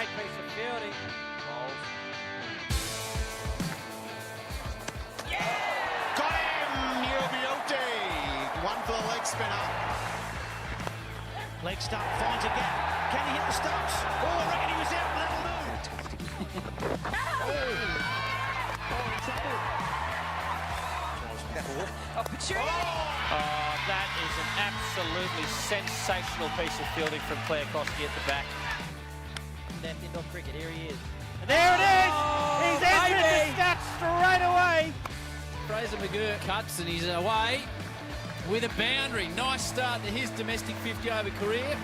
great piece of fielding. Bowls. Got him! U14. One for the leg spinner. Leg stump finds a gap. Can he hit the stumps? Oh, I reckon he was out. That'll Opportunity! Oh, that is an absolutely sensational piece of fielding from Claire Koski at the back. Left indoor cricket, here he is. And there it is! He's entered the stats straight away! Fraser McGurk cuts and he's away with a boundary. Nice start to his domestic 50-over career.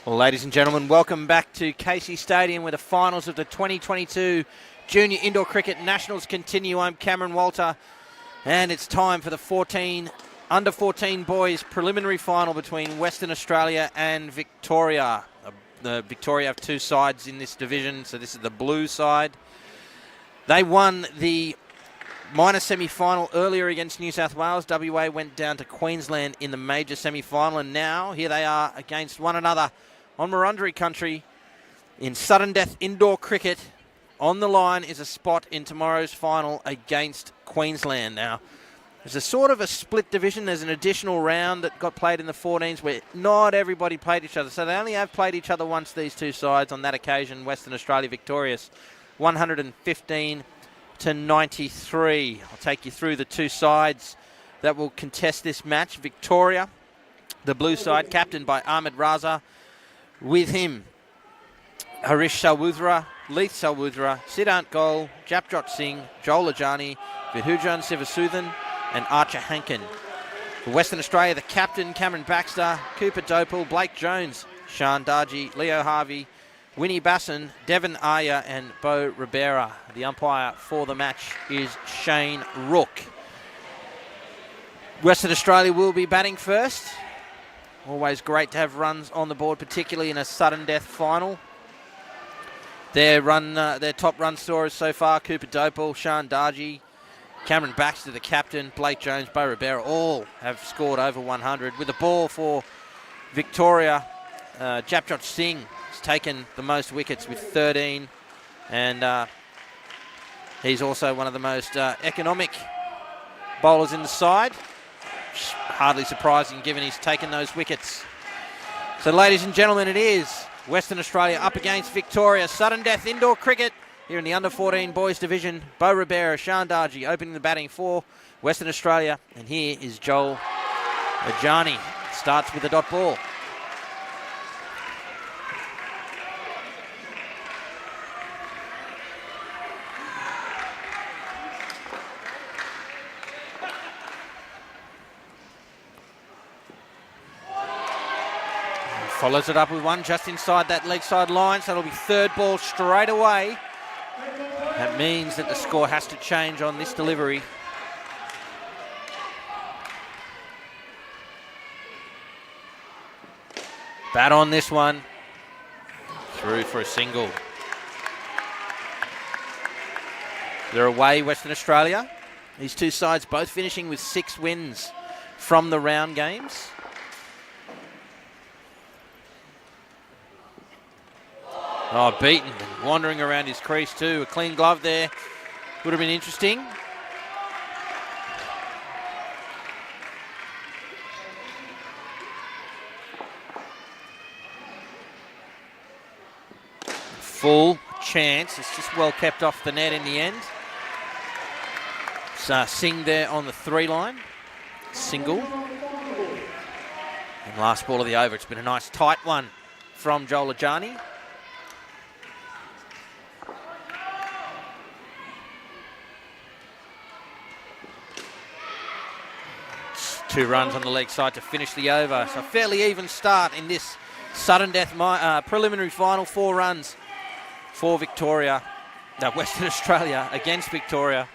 Well, ladies and gentlemen, welcome back to Casey Stadium where the finals of the 2022 Junior Indoor Cricket Nationals continue. I'm Cameron Walter, and it's time for the Under 14 Boys Preliminary Final between Western Australia and Victoria. Victoria have two sides in this division, so this is the blue side. They won the minor semi-final earlier against New South Wales. WA went down to Queensland in the major semi-final, and now here they are against one another on Wurundjeri country in sudden death indoor cricket. On the line is a spot in tomorrow's final against Queensland. Now, there's a sort of a split division. There's an additional round that got played in the 14s where not everybody played each other. So they only have played each other once, these two sides. On that occasion, Western Australia victorious, 115 to 93. I'll take you through the two sides that will contest this match. Victoria, the blue side, captained by Ahmed Raza. With him, Harish Salwudra, Leith Salwudra, Siddhant Goel, Japjot Singh, Joel Ajani, Vidhujan Sivasuthan and Archer Hankin. For Western Australia, the captain, Cameron Baxter, Cooper Dopal, Blake Jones, Sean Darji, Leo Harvey, Winnie Basson, Devon Arya and Bo Ribera. The umpire for the match is Shane Rook. Western Australia will be batting first. Always great to have runs on the board, particularly in a sudden death final. Their top run scorers so far, Cooper Dopal, Sean Darji, Cameron Baxter, the captain, Blake Jones, Bo Ribera, all have scored over 100. With the ball for Victoria, Japjot Singh has taken the most wickets with 13, and he's also one of the most economic bowlers in the side. Hardly surprising given he's taken those wickets. So ladies and gentlemen, it is Western Australia up against Victoria. Sudden death indoor cricket here in the under 14 boys division. Bo Ribera, Sean Darji opening the batting for Western Australia. And here is Joel Ajani. Starts with the dot ball. Follows it up with one just inside that leg side line, so it'll be third ball straight away. That means that the score has to change on this delivery. Bat on this one. Through for a single. They're away, Western Australia. These two sides both finishing with 6 wins from the round games. Oh, beaten and wandering around his crease too. A clean glove there would have been interesting. Full chance. It's just well kept off the net in the end. So Singh there on the 3 line. Single. And last ball of the over. It's been a nice tight one from Joel Ajani. 2 runs on the leg side to finish the over. So a fairly even start in this sudden death preliminary final. 4 runs for Victoria. Western Australia against Victoria.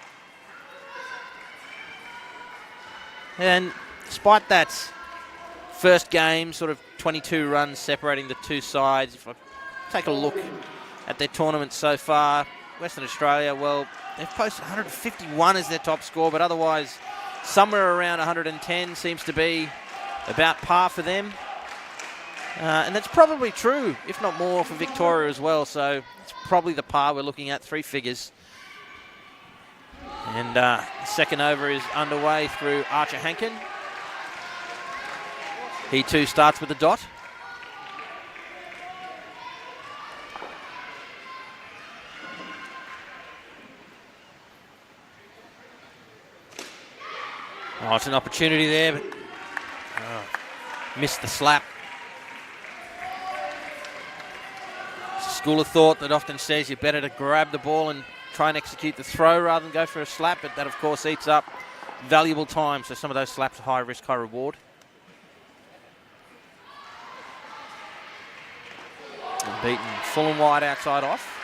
And despite that first game, sort of 22 runs separating the two sides, if I take a look at their tournament so far. Western Australia, well, they've posted 151 as their top score, but otherwise somewhere around 110 seems to be about par for them. And that's probably true, if not more, for Victoria as well. So it's probably the par we're looking at, 3 figures. And the second over is underway through Archer Hankin. He too starts with a dot. Oh, it's an opportunity there, but missed the slap. It's a school of thought that often says you're better to grab the ball and try and execute the throw rather than go for a slap, but that of course eats up valuable time, so some of those slaps are high risk, high reward. And beaten full and wide outside off.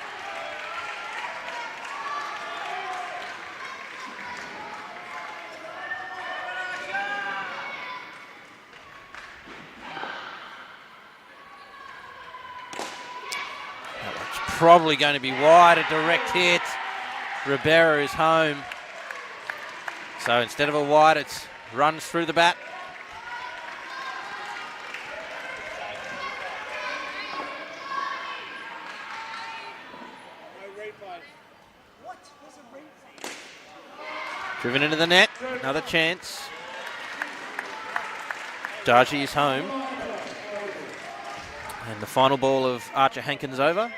Probably going to be wide, a direct hit. Ribera is home. So instead of a wide, it's runs through the bat. Driven into the net, another chance. Darji is home. And the final ball of Archer Hankins over.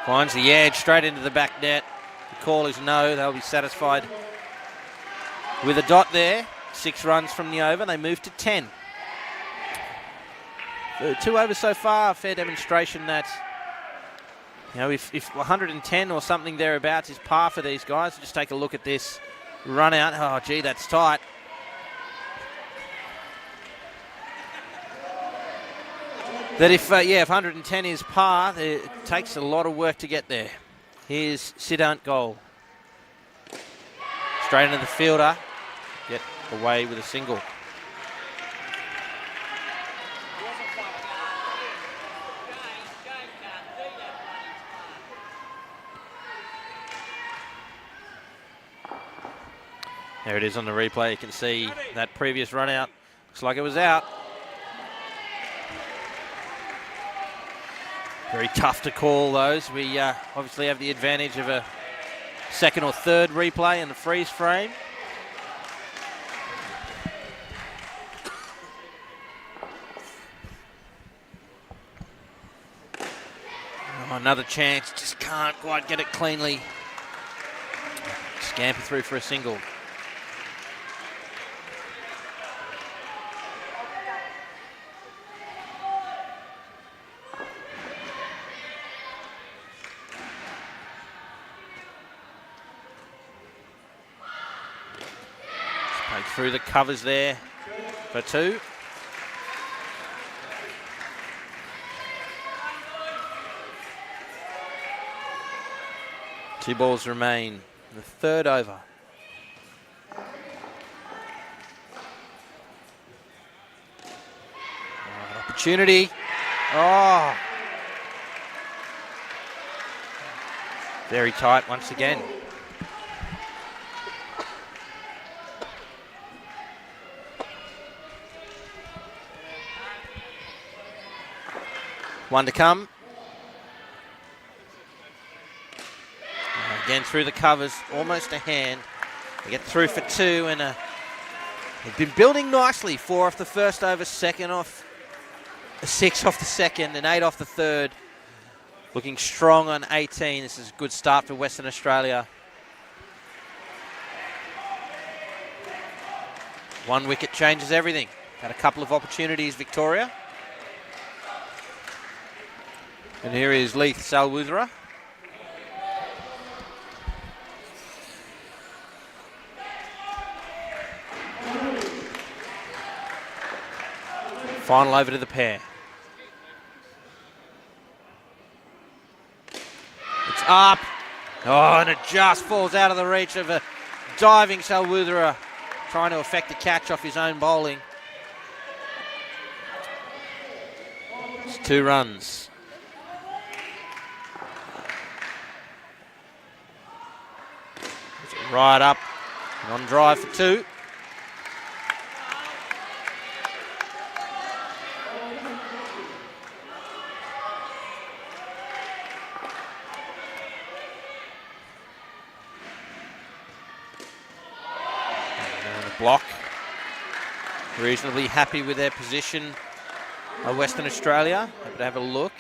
Finds the edge straight into the back net. The call is no. They'll be satisfied with a dot there. 6 runs from the over. They move to 10. 2 overs so far. A fair demonstration that, you know, if 110 or something thereabouts is par for these guys, just take a look at this run out. Oh, gee, that's tight. That if 110 is par, it takes a lot of work to get there. Here's Siddhant goal. Straight into the fielder. Get away with a single. There it is on the replay. You can see that previous run out. Looks like it was out. Very tough to call those. We obviously have the advantage of a second or third replay in the freeze frame. Oh, another chance, just can't quite get it cleanly. Scamper through for a single. Through the covers there for 2. Two balls remain. The third over. Opportunity. Oh. Very tight once again. One to come. Again through the covers, almost a hand. They get through for 2, and they've been building nicely. 4 off the first over, 2 off, 6 off the second, and 8 off the third. Looking strong on 18. This is a good start for Western Australia. 1 wicket changes everything. Had a couple of opportunities, Victoria. And here is Leith Salwudra. Final over to the pair. It's up. Oh, and it just falls out of the reach of a diving Salwudra. trying to effect a catch off his own bowling. It's 2 runs. Right up and on drive for 2. Block. Reasonably happy with their position of Western Australia. Happy to have a look.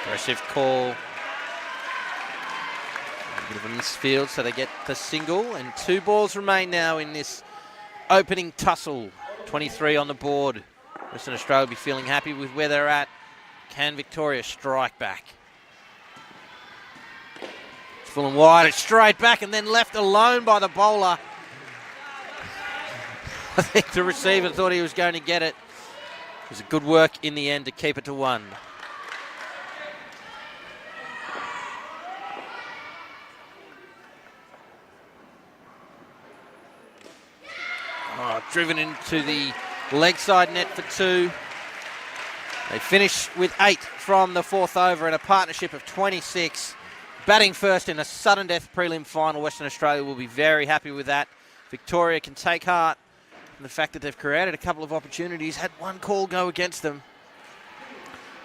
Aggressive call. A bit of a misfield, so they get the single. And 2 balls remain now in this opening tussle. 23 on the board. Western Australia will be feeling happy with where they're at. Can Victoria strike back? Full and wide, it's straight back and then left alone by the bowler. I think the receiver thought he was going to get it. It was a good work in the end to keep it to 1. Driven into the leg side net for 2. They finish with 8 from the 4th over in a partnership of 26. Batting first in a sudden death prelim final. Western Australia will be very happy with that. Victoria can take heart from the fact that they've created a couple of opportunities, had 1 call go against them.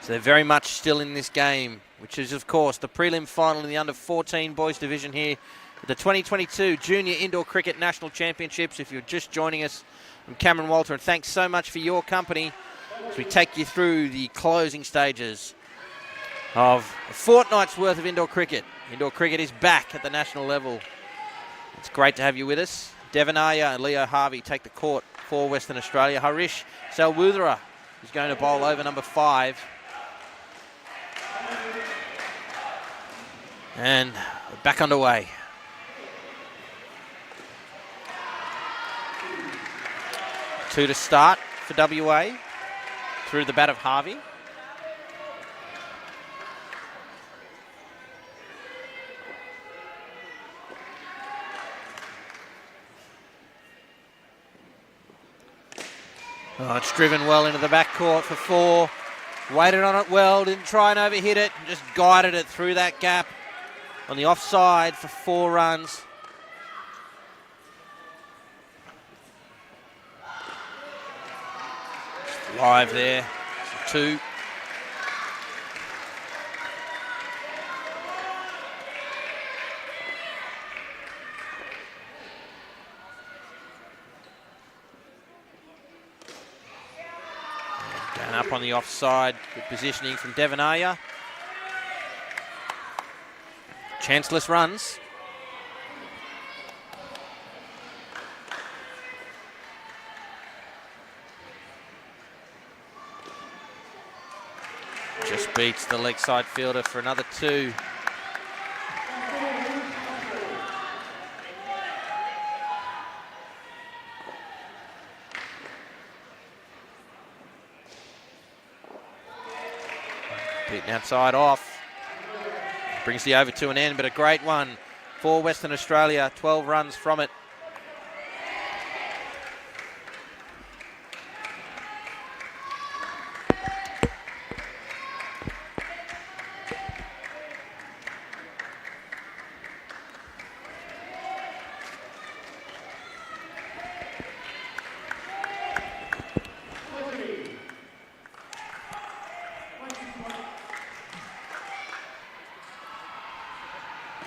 So they're very much still in this game, which is, of course, the prelim final in the under-14 boys division here at the 2022 Junior Indoor Cricket National Championships. If you're just joining us, I'm Cameron Walter, and thanks so much for your company as we take you through the closing stages of a fortnight's worth of indoor cricket. Indoor cricket is back at the national level. It's great to have you with us. Devon Arya and Leo Harvey take the court for Western Australia. Harish Salwudra is going to bowl over number 5. And we're back underway. Two to start for WA through the bat of Harvey. Oh, it's driven well into the back court for 4. Waited on it well, didn't try and overhit it, just guided it through that gap on the offside for 4 runs. Live there for 2. Down up on the offside, good positioning from Devon Arya. Chanceless runs. Just beats the leg side fielder for another 2. Beaten outside off. Brings the over to an end, but a great one for Western Australia. 12 runs from it.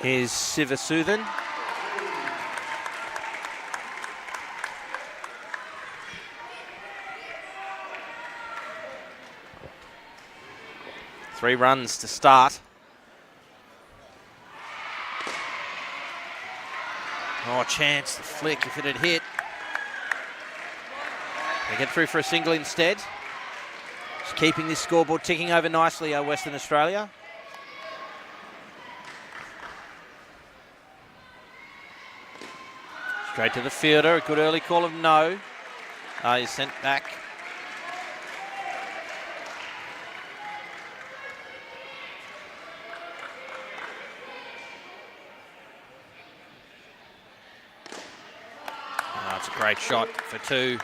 Here's Sivasuthan. Three runs to start. Oh, chance, the flick if it had hit. They get through for a single instead. Just keeping this scoreboard ticking over nicely, Western Australia. Straight to the fielder, a good early call of no. He's sent back. That's a great shot for 2.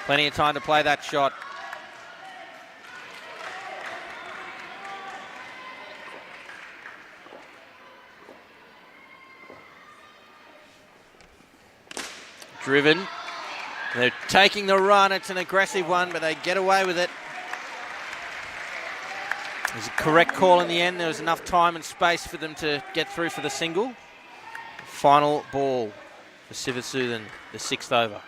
Plenty of time to play that shot. Driven. They're taking the run. It's an aggressive one, but they get away with it. It was a correct call in the end. There was enough time and space for them to get through for the single. Final ball for Sivasuthan, the 6th over.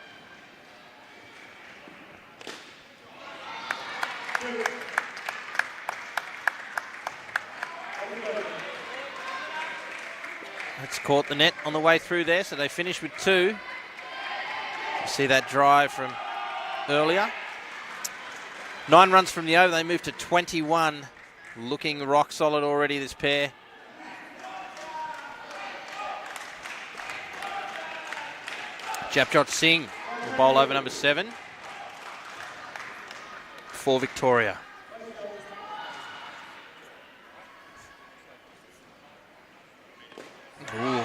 That's caught the net on the way through there, so they finish with 2. You see that drive from earlier. 9 runs from the over, they move to 21. Looking rock solid already, this pair. Japjot Singh will bowl over number 7 for Victoria. Ooh,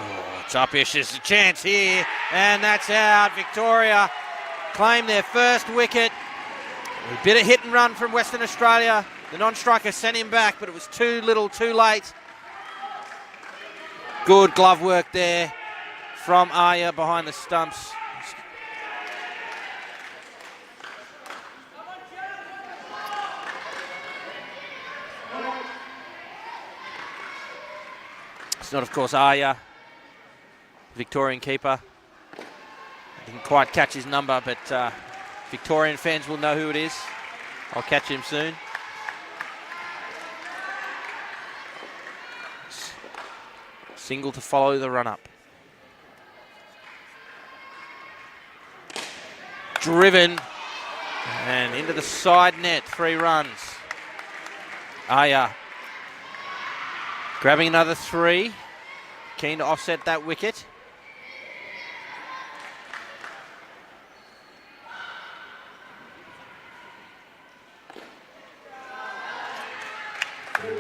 it's up-ish. There's a chance here, and that's out. Victoria claim their first wicket. A bit of hit and run from Western Australia. The non-striker sent him back, but it was too little, too late. Good glove work there from Arya behind the stumps. It's not, of course, Arya, Victorian keeper. Didn't quite catch his number, but Victorian fans will know who it is. I'll catch him soon. Single to follow the run-up. Driven and into the side net, 3 runs. Aya grabbing another 3, keen to offset that wicket.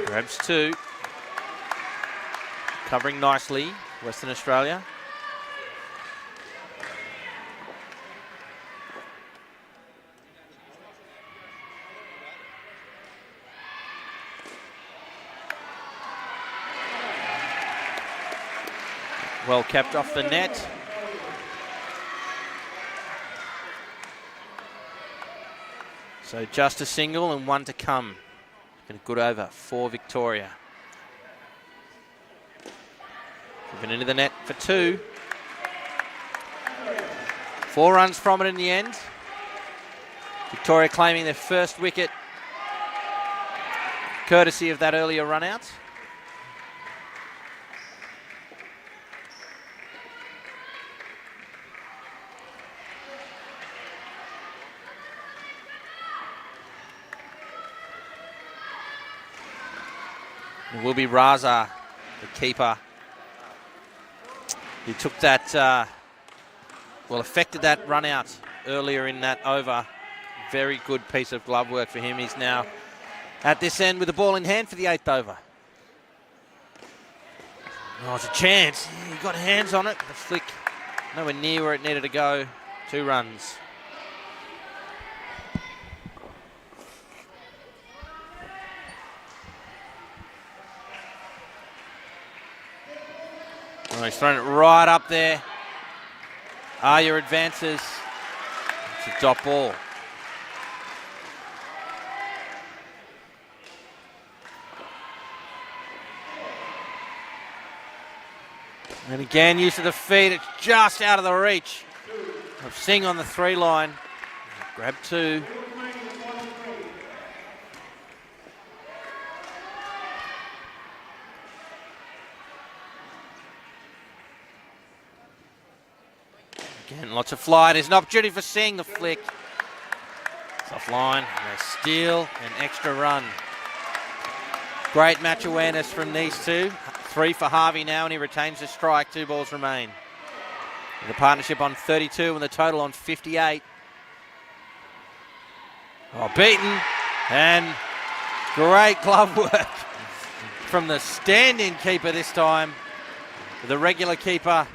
Grabs 2. Covering nicely, Western Australia. Well kept off the net. So just a single and 1 to come. And a good over for Victoria. Driven into the net for 2. 4 runs from it in the end. Victoria claiming their first wicket, courtesy of that earlier run out. It will be Raza, the keeper. He took that, affected that run out earlier in that over. Very good piece of glove work for him. He's now at this end with the ball in hand for the 8th over. Oh, it's a chance. He got hands on it. The flick nowhere near where it needed to go. 2 runs. Oh, he's thrown it right up there. Arya advances. It's a dot ball. And again, use of the feet. It's just out of the reach of Singh on the 3 line. Grab 2. Again, lots of fly. There's an opportunity for Singh, the flick. It's offline. And they steal an extra run. Great match awareness from these 2. 3 for Harvey now, and he retains the strike. 2 balls remain. The partnership on 32 and the total on 58. Oh, beaten. And great glove work from the stand-in keeper this time. The regular keeper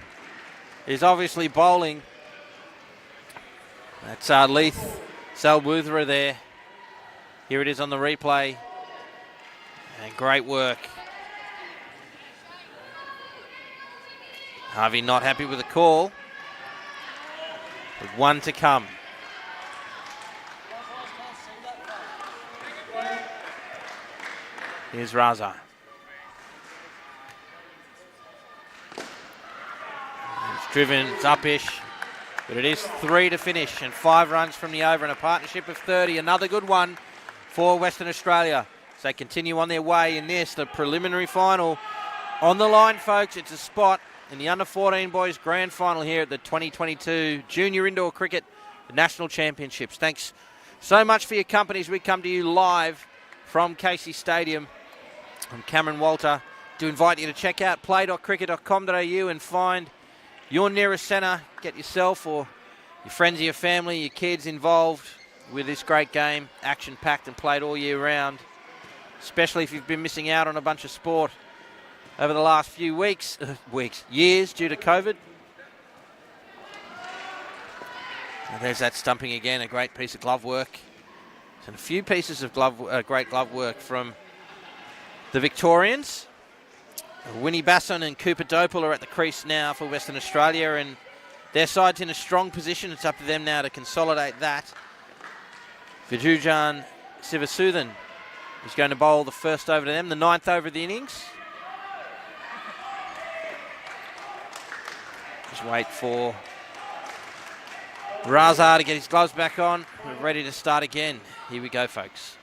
is obviously bowling. That's Leith Salwuthra there. Here it is on the replay. And great work. Harvey not happy with the call. With one to come. Here's Raza. It's driven, it's upish. But it is 3 to finish and 5 runs from the over and a partnership of 30. Another good one for Western Australia. So they continue on their way in this, the preliminary final. On the line, folks, it's a spot in the Under-14 Boys Grand Final here at the 2022 Junior Indoor Cricket National Championships. Thanks so much for your company as we come to you live from Casey Stadium. I'm Cameron Walter. To invite you to check out play.cricket.com.au and find your nearest centre. Get yourself or your friends or your family, your kids involved with this great game. Action-packed and played all year round. Especially if you've been missing out on a bunch of sport over the last few years due to COVID. And there's that stumping again, a great piece of glove work. And a few pieces of great glove work from the Victorians. Winnie Basson and Cooper Dopal are at the crease now for Western Australia, and their side's in a strong position. It's up to them now to consolidate that. Vijujan Sivasuthan is going to bowl the first over to them, the 9th over of the innings. Just wait for Raza to get his gloves back on. We're ready to start again. Here we go, folks.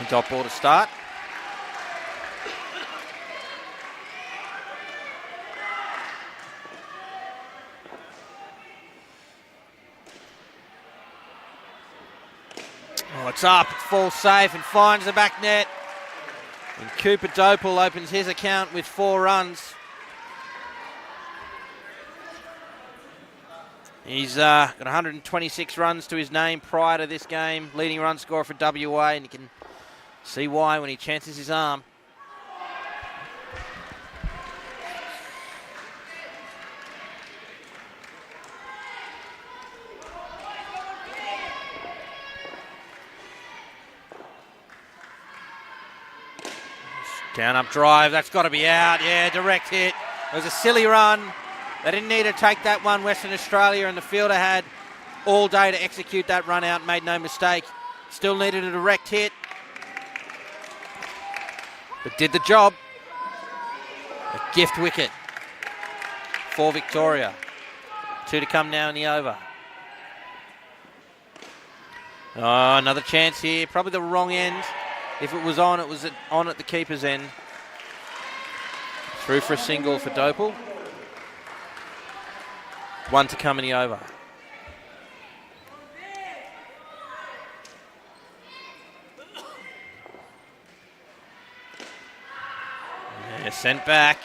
Dot ball to start. Oh, it's up, it falls safe and finds the back net. And Cooper Dopal opens his account with 4 runs. He's got 126 runs to his name prior to this game. Leading run scorer for WA, and you can see why when he chances his arm. Down up drive, that's got to be out. Yeah, direct hit. It was a silly run. They didn't need to take that one, Western Australia, and the fielder had all day to execute that run out, made no mistake. Still needed a direct hit, but did the job. A gift wicket for Victoria. 2 to come now in the over. Oh, another chance here. Probably the wrong end. If it was on at the keeper's end. Through for a single for Dopal. 1 to come in the over. Yeah, sent back.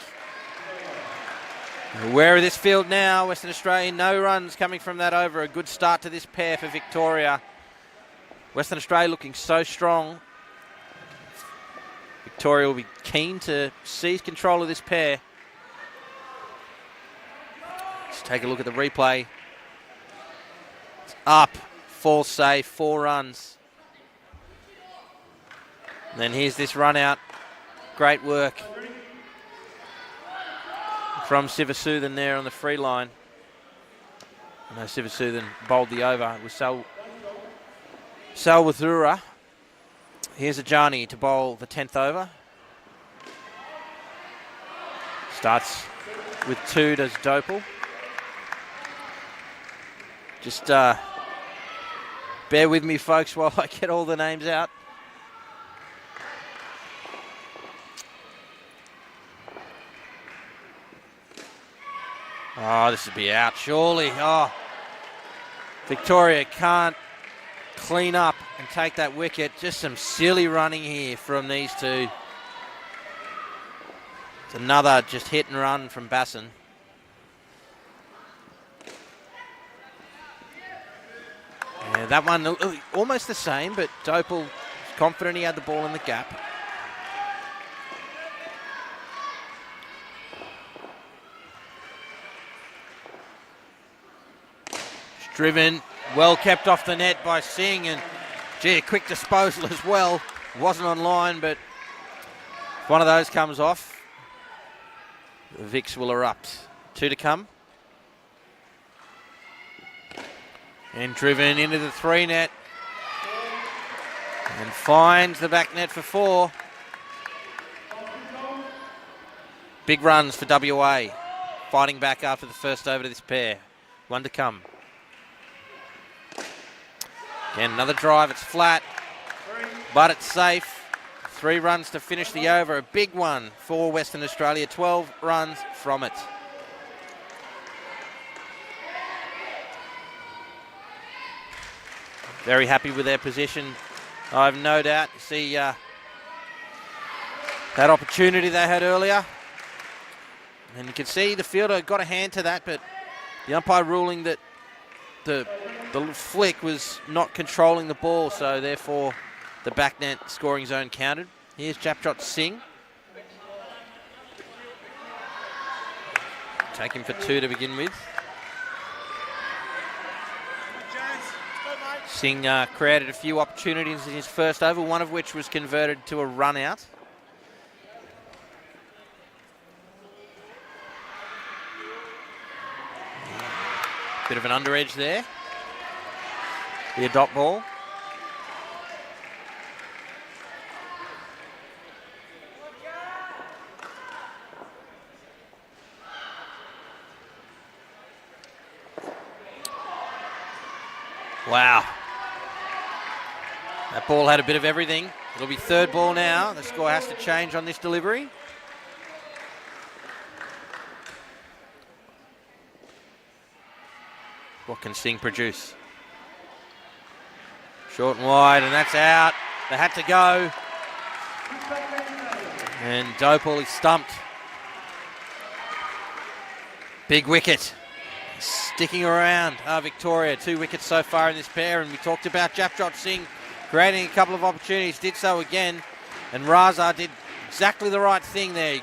Aware of this field now, Western Australia. No runs coming from that over. A good start to this pair for Victoria. Western Australia looking so strong. Victoria will be keen to seize control of this pair. Let's take a look at the replay. It's up, falls safe, 4 runs. And then here's this run out. Great work from Sivasuthan there on the free line. I know Sivasuthan bowled the over with Salwathura. Here's Ajani to bowl the 10th over. Starts with 2, does Dopal. Just bear with me, folks, while I get all the names out. Oh, this would be out, surely. Oh, Victoria can't clean up and take that wicket. Just some silly running here from these two. It's another just hit and run from Basson. Yeah, that one almost the same, but Dopal was confident he had the ball in the gap. Driven, well kept off the net by Singh, and gee, a quick disposal as well. Wasn't on line, but if one of those comes off, the Vics will erupt. 2 to come. And driven into the 3 net. And finds the back net for 4. Big runs for WA. Fighting back after the first over to this pair. 1 to come. Again, another drive. It's flat, but it's safe. 3 runs to finish the over. A big one for Western Australia. 12 runs from it. Very happy with their position. I have no doubt. You see that opportunity they had earlier. And you can see the fielder got a hand to that, but the umpire ruling that the flick was not controlling the ball, so therefore the back net scoring zone counted. Here's Japjot Singh. Take him for 2 to begin with. Singh created a few opportunities in his first over, one of which was converted to a run out. Bit of an under edge there. The dot ball. Wow. That ball had a bit of everything. It'll be 3rd ball now. The score has to change on this delivery. What can Singh produce? Short and wide, and that's out. They had to go. And Dopal is stumped. Big wicket. Sticking around Victoria. 2 wickets so far in this pair, and we talked about Japjot Singh creating a couple of opportunities. Did so again, and Raza did exactly the right thing there. He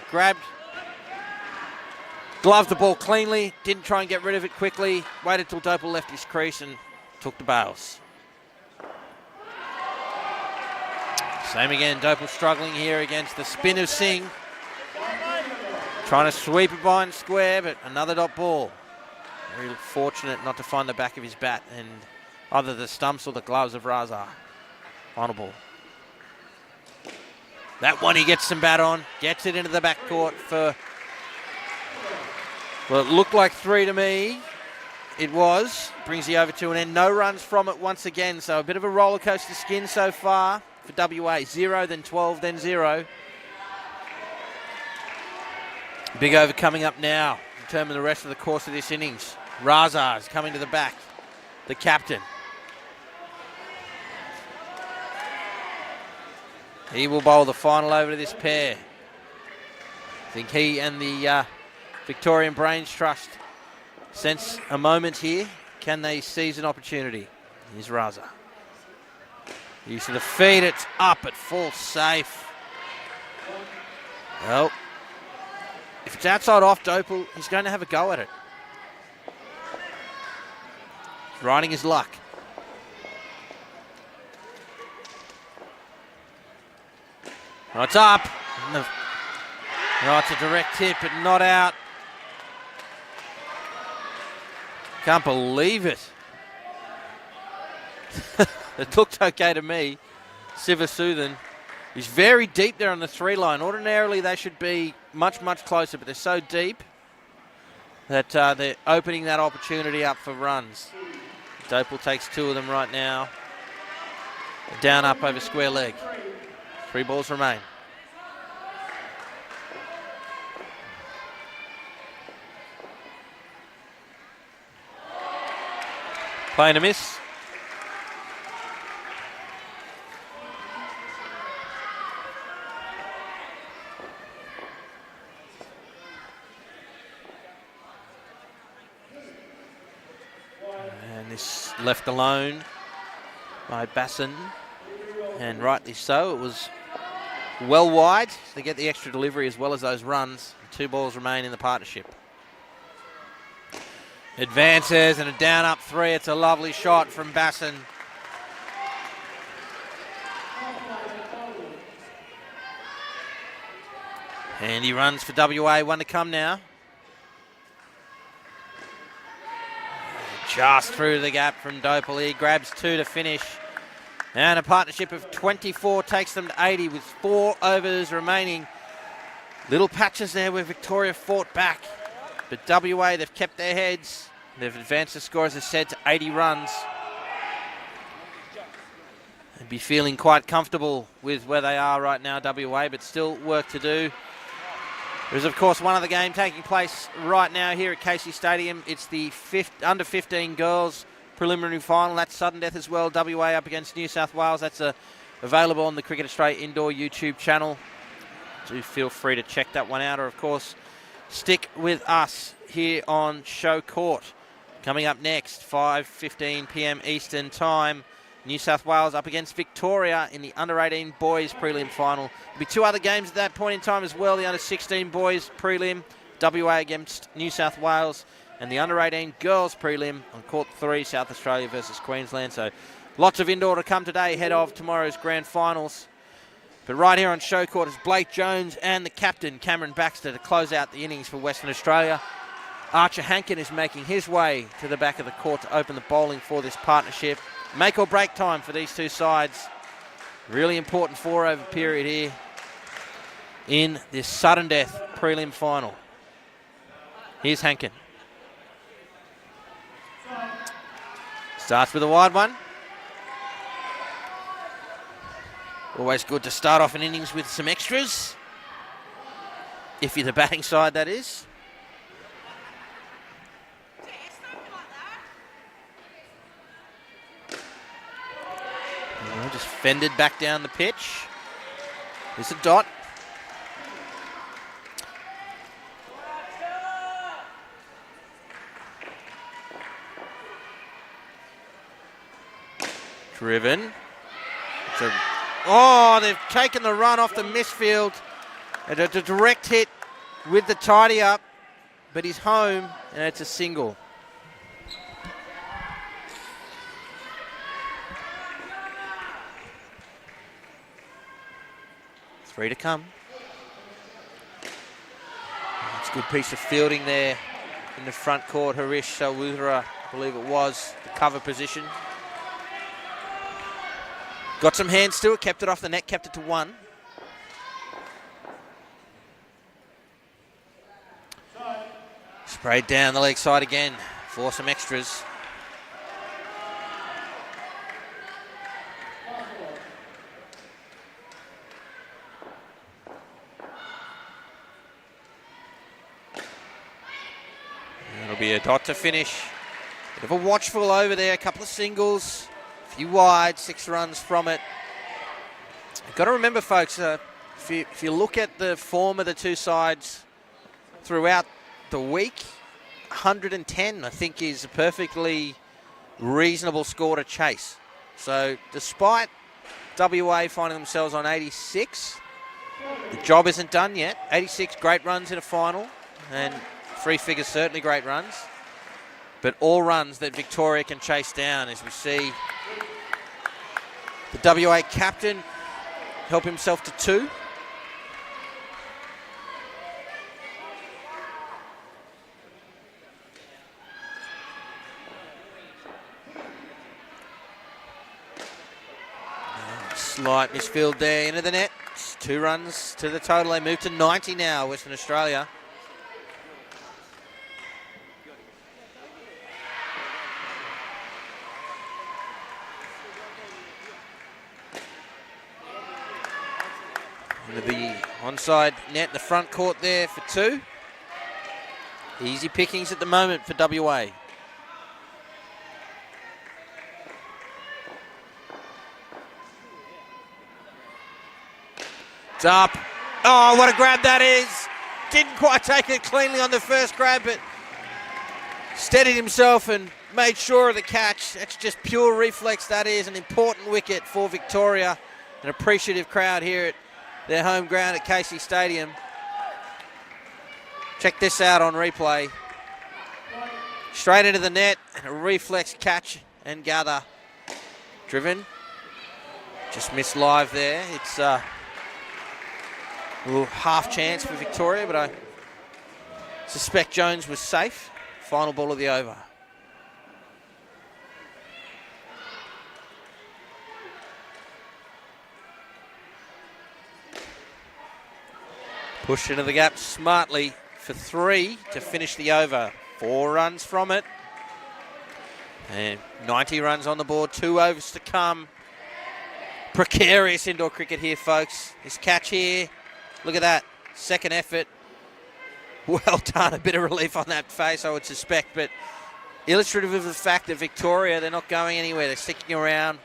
gloved the ball cleanly, didn't try and get rid of it quickly, waited till Dopal left his crease and took the bails. Same again, Dopal struggling here against the spin of Singh. Trying to sweep it behind square, but another dot ball. Very fortunate not to find the back of his bat and either the stumps or the gloves of Raza. Final ball. That one he gets some bat on, gets it into the back court for... Well, it looked like 3 to me. It was. Brings the over to an end. No runs from it once again. So a bit of a roller coaster skin so far for WA. 0, then 12, then 0. Big over coming up now. Determine the rest of the course of this innings. Raza is coming to the back. The captain. He will bowl the final over to this pair. I think he and the... Victorian Brains Trust sense a moment here. Can they seize an opportunity? Here's Raza. Use of the feet, it's up, it falls safe. Well, if it's outside off Dopal, he's going to have a go at it. He's riding his luck. Oh, it's up. No, it's a direct hit, but not out. Can't believe it. It looked okay to me. Sivasuthan. He's very deep there on the 3 line. Ordinarily, they should be much, much closer, but they're so deep that they're opening that opportunity up for runs. Dopal takes 2 of them right now. Down up over square leg. 3 balls remain. Playing a miss. And this left alone by Basson. And rightly so. It was well wide. They get the extra delivery as well as those runs. 2 balls remain in the partnership. Advances and a down up 3. It's a lovely shot from Basson. And he runs for WA. 1 to come now. Just through the gap from Dopal. He grabs 2 to finish. And a partnership of 24 takes them to 80 with 4 overs remaining. Little patches there where Victoria fought back. But WA, they've kept their heads. They've advanced the score, as I said, to 80 runs. They'd be feeling quite comfortable with where they are right now, WA, but still work to do. There's, of course, one other game taking place right now here at Casey Stadium. It's the under 15 girls preliminary final. That's sudden death as well. WA up against New South Wales. That's available on the Cricket Australia Indoor YouTube channel. Do feel free to check that one out, or, of course, stick with us here on Show Court. Coming up next, 5:15 p.m. Eastern Time. New South Wales up against Victoria in the under-18 Boys Prelim Final. There'll be 2 other games at that point in time as well. The under-16 Boys Prelim, WA against New South Wales, and the under-18 Girls Prelim on Court 3, South Australia versus Queensland. So lots of indoor to come today ahead of tomorrow's Grand Finals. But right here on Show Court is Blake Jones and the captain, Cameron Baxter, to close out the innings for Western Australia. Archer Hankin is making his way to the back of the court to open the bowling for this partnership. Make or break time for these 2 sides. Really important 4-over period here in this sudden death prelim final. Here's Hankin. Starts with a wide one. Always good to start off an innings with some extras. If you're the batting side, that is. Just fended back down the pitch. There's a dot. Driven. They've taken the run off the misfield. And a direct hit with the tidy up, but he's home, and it's a single. Three to come. It's a good piece of fielding there in the front court. Harish Salwudra, I believe it was, the cover position. Got some hands to it, kept it off the net, kept it to 1. Sprayed down the leg side again for some extras. It'll be a dot to finish. Bit of a watchful over there, a couple of singles, a few wide, 6 runs from it. You've got to remember, folks, if you look at the form of the 2 sides throughout the week, 110, I think, is a perfectly reasonable score to chase. So despite WA finding themselves on 86, the job isn't done yet. 86 great runs in a final, and 3 figures certainly great runs. But all runs that Victoria can chase down, as we see the WA captain help himself to 2. Slight misfield there into the net. It's 2 runs to the total. They move to 90 now, Western Australia. Into the onside net in the front court there for 2. Easy pickings at the moment for WA. It's up. Oh, what a grab that is. Didn't quite take it cleanly on the first grab, but steadied himself and made sure of the catch. That's just pure reflex, that is. An important wicket for Victoria. An appreciative crowd here at their home ground at Casey Stadium. Check this out on replay. Straight into the net, and a reflex catch and gather. Driven. Just missed live there. It's a little half chance for Victoria, but I suspect Jones was safe. Final ball of the over. Pushed into the gap smartly for 3 to finish the over. 4 runs from it. And 90 runs on the board, 2 overs to come. Precarious indoor cricket here, folks. This catch here, look at that. Second effort. Well done. A bit of relief on that face, I would suspect, but illustrative of the fact that Victoria, they're not going anywhere. They're sticking around,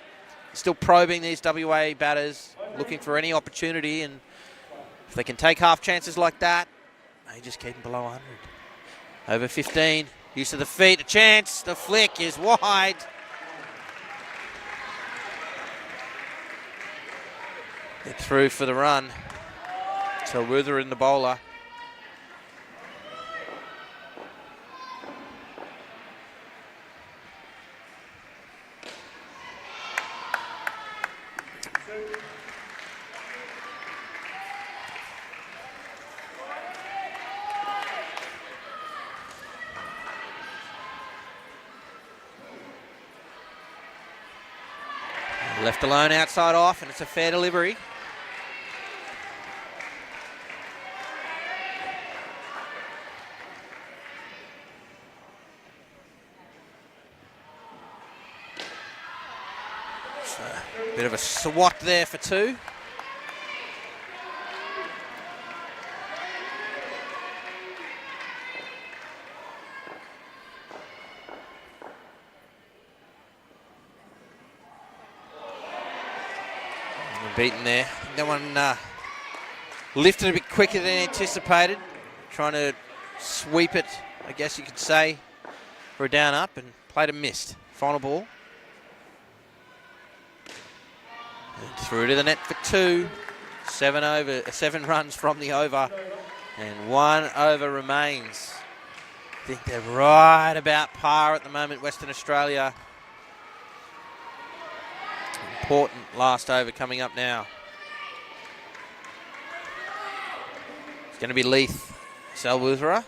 still probing these WA batters, looking for any opportunity, and if they can take half chances like that, they just keep them below 100. Over 15, use of the feet, a chance, the flick is wide. They're through for the run. Talwutha in the bowler. Left alone outside off, and it's a fair delivery. So, a bit of a swat there for 2. Beaten there. That one lifted a bit quicker than anticipated. Trying to sweep it, I guess you could say, for a down up, and played a missed. Final ball. And through to the net for 2. 7 runs from the over, and 1 over remains. I think they're right about par at the moment, Western Australia. Important last over coming up now. It's going to be Leith Talwutha.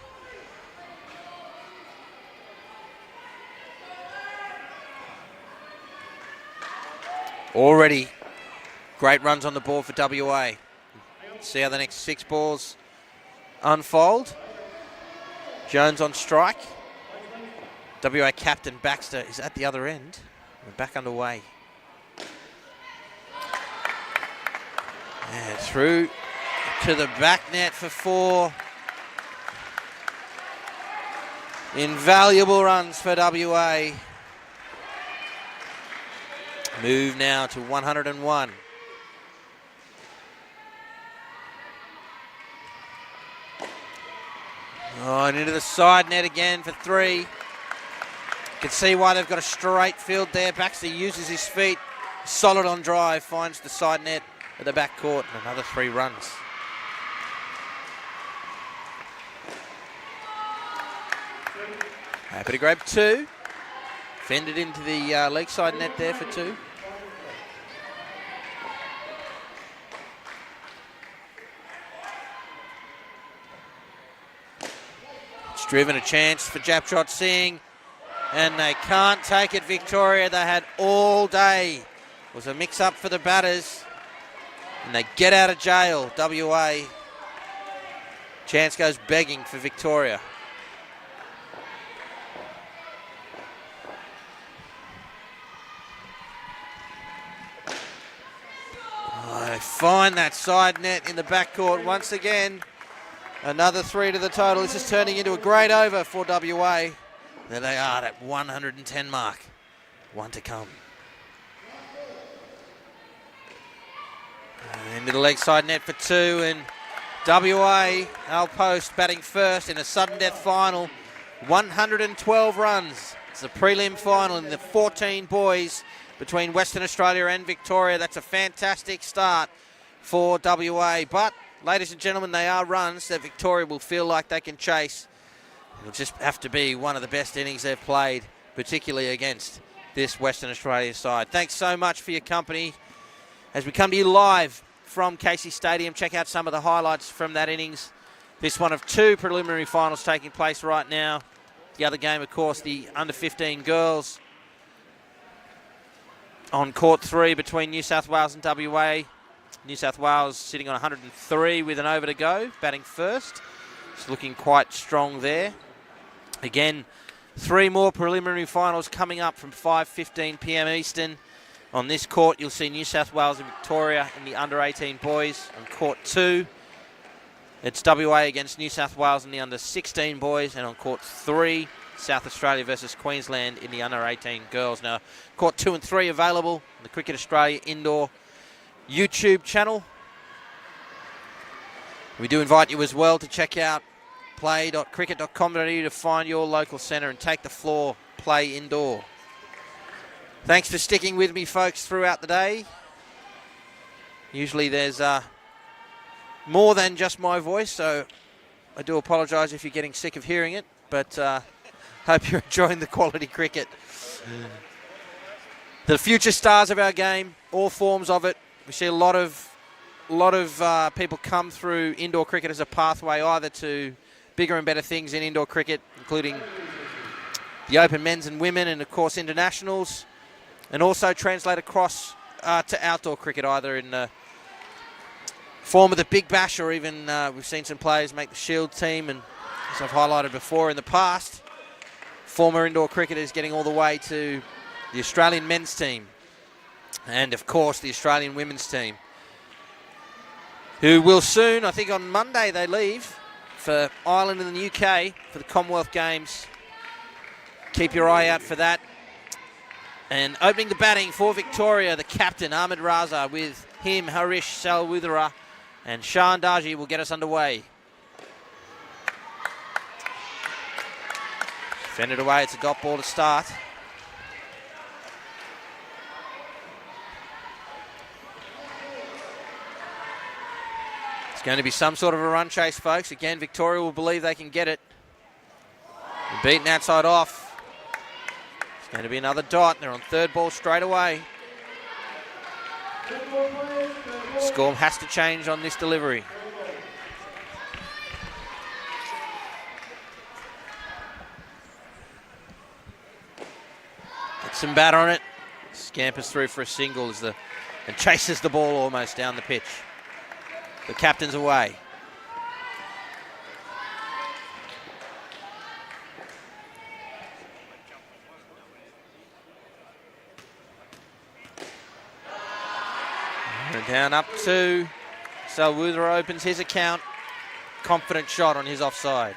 Already great runs on the board for WA. See how the next 6 balls unfold. Jones on strike. WA captain Baxter is at the other end. We're back underway. And through to the back net for 4. Invaluable runs for WA. Move now to 101. Oh, and into the side net again for 3. You can see why they've got a straight field there. Baxter uses his feet. Solid on drive, finds the side net at the back court, and another 3 runs. Happy to grab 2. Fended into the leg side net there for 2. It's driven a chance for Japjot Singh, and they can't take it, Victoria. They had all day. It was a mix-up for the batters. And they get out of jail, WA. Chance goes begging for Victoria. They find that side net in the backcourt once again. Another 3 to the total. This is turning into a great over for WA. There they are, at 110 mark. 1 to come. Into the leg side net for 2, and WA, Al Post batting first in a sudden death final. 112 runs. It's the prelim final in the 14 boys between Western Australia and Victoria. That's a fantastic start for WA. But, ladies and gentlemen, they are runs that Victoria will feel like they can chase. It'll just have to be one of the best innings they've played, particularly against this Western Australia side. Thanks so much for your company as we come to you live from Casey Stadium. Check out some of the highlights from that innings. This one of two preliminary finals taking place right now. The other game, of course, the under-15 girls on court 3 between New South Wales and WA. New South Wales sitting on 103 with an over to go, batting first. It's looking quite strong there. Again, 3 more preliminary finals coming up from 5:15 p.m. Eastern. On this court, you'll see New South Wales and Victoria in the under-18 boys. On court 2, it's WA against New South Wales in the under-16 boys. And on court 3, South Australia versus Queensland in the under-18 girls. Now, court 2 and 3 available on the Cricket Australia indoor YouTube channel. We do invite you as well to check out play.cricket.com.au to find your local centre and take the floor, play indoor. Thanks for sticking with me, folks, throughout the day. Usually there's more than just my voice, so I do apologise if you're getting sick of hearing it, but hope you're enjoying the quality cricket. The future stars of our game, all forms of it. We see a lot of people come through indoor cricket as a pathway either to bigger and better things in indoor cricket, including the Open men's and women and, of course, internationals, and also translate across to outdoor cricket, either in the form of the Big Bash or even we've seen some players make the Shield team, and as I've highlighted before in the past, former indoor cricketers getting all the way to the Australian men's team and, of course, the Australian women's team, who will soon, I think on Monday they leave for Ireland and the UK for the Commonwealth Games. Keep your eye out for that. And opening the batting for Victoria, the captain, Ahmed Raza, with him, Harish Salwudara, and Shan Darji will get us underway. Fended away, it's a dot ball to start. It's going to be some sort of a run chase, folks. Again, Victoria will believe they can get it. Beaten outside off. It's going to be another dot. They're on third ball straight away. Score has to change on this delivery. Gets some bat on it. Scampers through for a single and chases the ball almost down the pitch. The captain's away. And down up 2. Salwudara opens his account. Confident shot on his offside.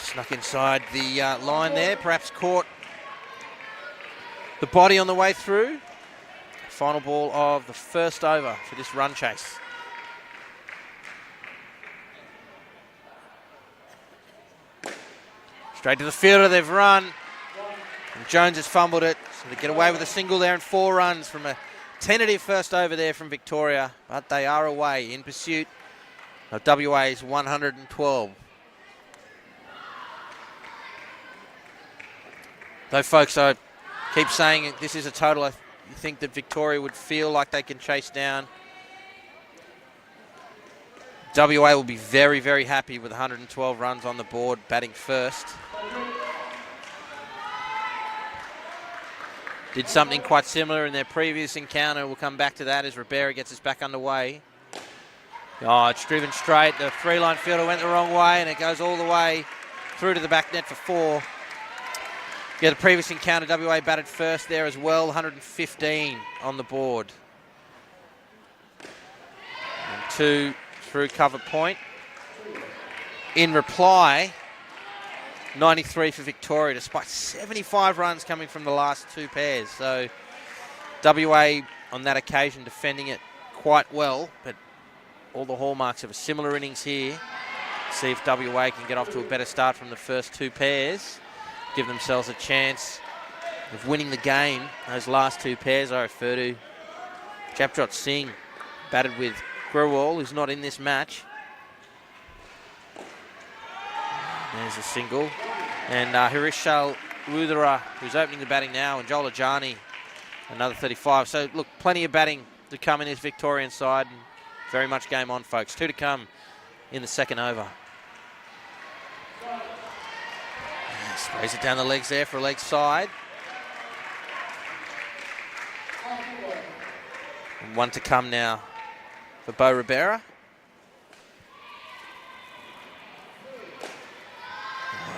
Snuck inside the line there, perhaps caught the body on the way through. Final ball of the first over for this run chase. Straight to the fielder, they've run. And Jones has fumbled it, so they get away with a single there and 4 runs from a tentative first over there from Victoria. But they are away in pursuit of WA's 112. Though, folks, I keep saying this is a total I think that Victoria would feel like they can chase down. WA will be very, very happy with 112 runs on the board, batting first. Did something quite similar in their previous encounter. We'll come back to that as Ribera gets us back underway. Oh, it's driven straight. The 3-line fielder went the wrong way, and it goes all the way through to the back net for 4. Yeah, the previous encounter, WA batted first there as well, 115 on the board. And 2 through cover point. In reply, 93 for Victoria, despite 75 runs coming from the last 2 pairs. So WA on that occasion defending it quite well, but all the hallmarks of a similar innings here. See if WA can get off to a better start from the first two pairs. Give themselves a chance of winning the game. Those last two pairs I refer to. Japjot Singh batted with Grewal, who's not in this match. There's a single. And Hirishal Rudra, who's opening the batting now, and Joel Ajani, another 35. So, look, plenty of batting to come in this Victorian side. And very much game on, folks. 2 to come in the second over. Sprays it down the legs there for a leg side. And 1 to come now for Bo Ribera.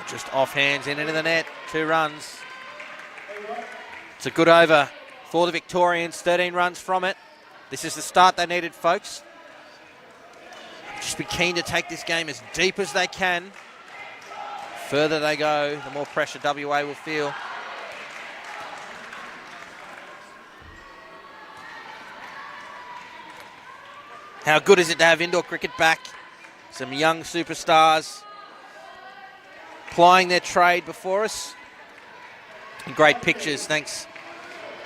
Just off hands in into the net. 2 runs. It's a good over for the Victorians. 13 runs from it. This is the start they needed, folks. Just be keen to take this game as deep as they can. Further they go, the more pressure WA will feel. How good is it to have indoor cricket back? Some young superstars plying their trade before us. And great pictures, thanks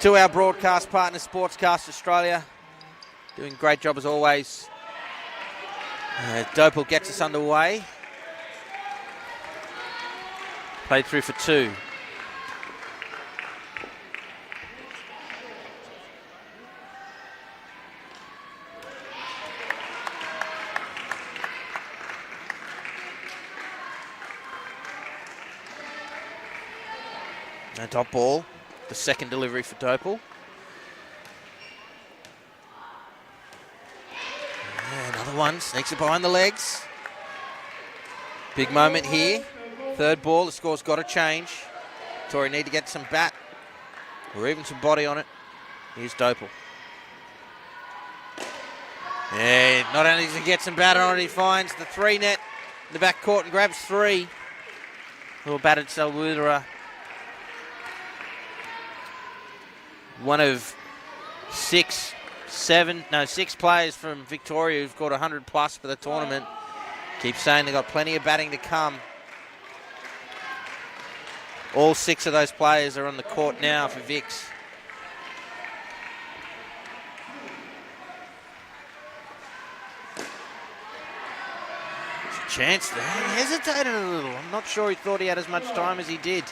to our broadcast partner, Sportscast Australia. Doing a great job as always. Dopal gets us underway. Played through for 2. No dot ball. The second delivery for Dopal. Another one, sneaks it behind the legs. Big moment here. Third ball, the score's got to change. Tory need to get some bat or even some body on it. Here's Dopal. Yeah, not only does he get some bat on it, he finds the 3 net in the back court and grabs 3. Little batted Salwudera. One of 6 players from Victoria who've got 100 plus for the tournament. Keep saying they've got plenty of batting to come. All 6 of those players are on the court now for Vics. There's a chance there. He hesitated a little. I'm not sure he thought he had as much time as he did.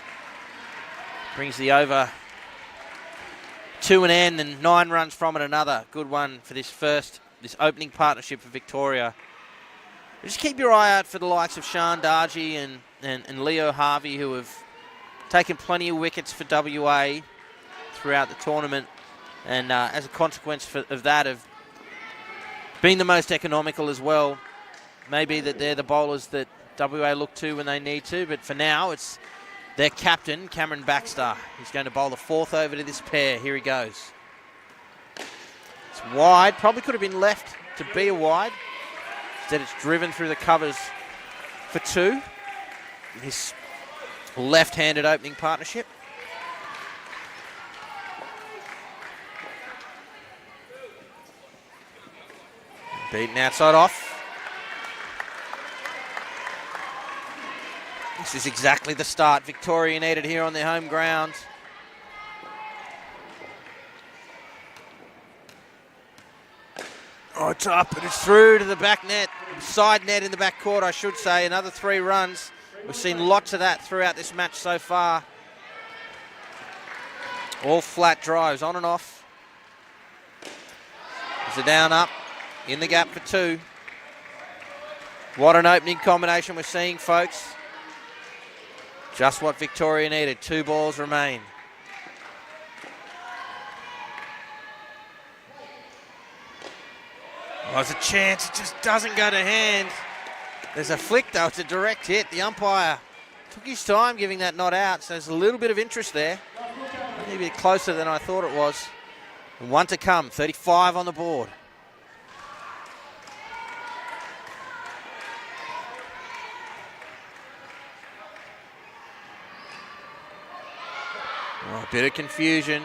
Brings the over to an end and 9 runs from it. Another good one for this opening partnership for Victoria. Just keep your eye out for the likes of Sean Dargy and Leo Harvey, who have taken plenty of wickets for WA throughout the tournament, and as a consequence of that, have been the most economical as well. Maybe that they're the bowlers that WA look to when they need to, but for now it's their captain, Cameron Baxter. He's going to bowl the 4th over to this pair. Here he goes. It's wide, probably could have been left to be a wide. Instead it's driven through the covers for 2. His left-handed opening partnership. Beaten outside off. This is exactly the start Victoria needed here on their home ground. Oh, it's up and it's through to the back net. Side net in the back court, I should say. Another 3 runs. We've seen lots of that throughout this match so far. All flat drives, on and off. There's a down up, in the gap for 2. What an opening combination we're seeing, folks. Just what Victoria needed. 2 balls remain. Oh, there's a chance, it just doesn't go to hand. There's a flick though, it's a direct hit. The umpire took his time giving that not out, so there's a little bit of interest there. Maybe a bit closer than I thought it was. And 1 to come, 35 on the board. Oh, a bit of confusion.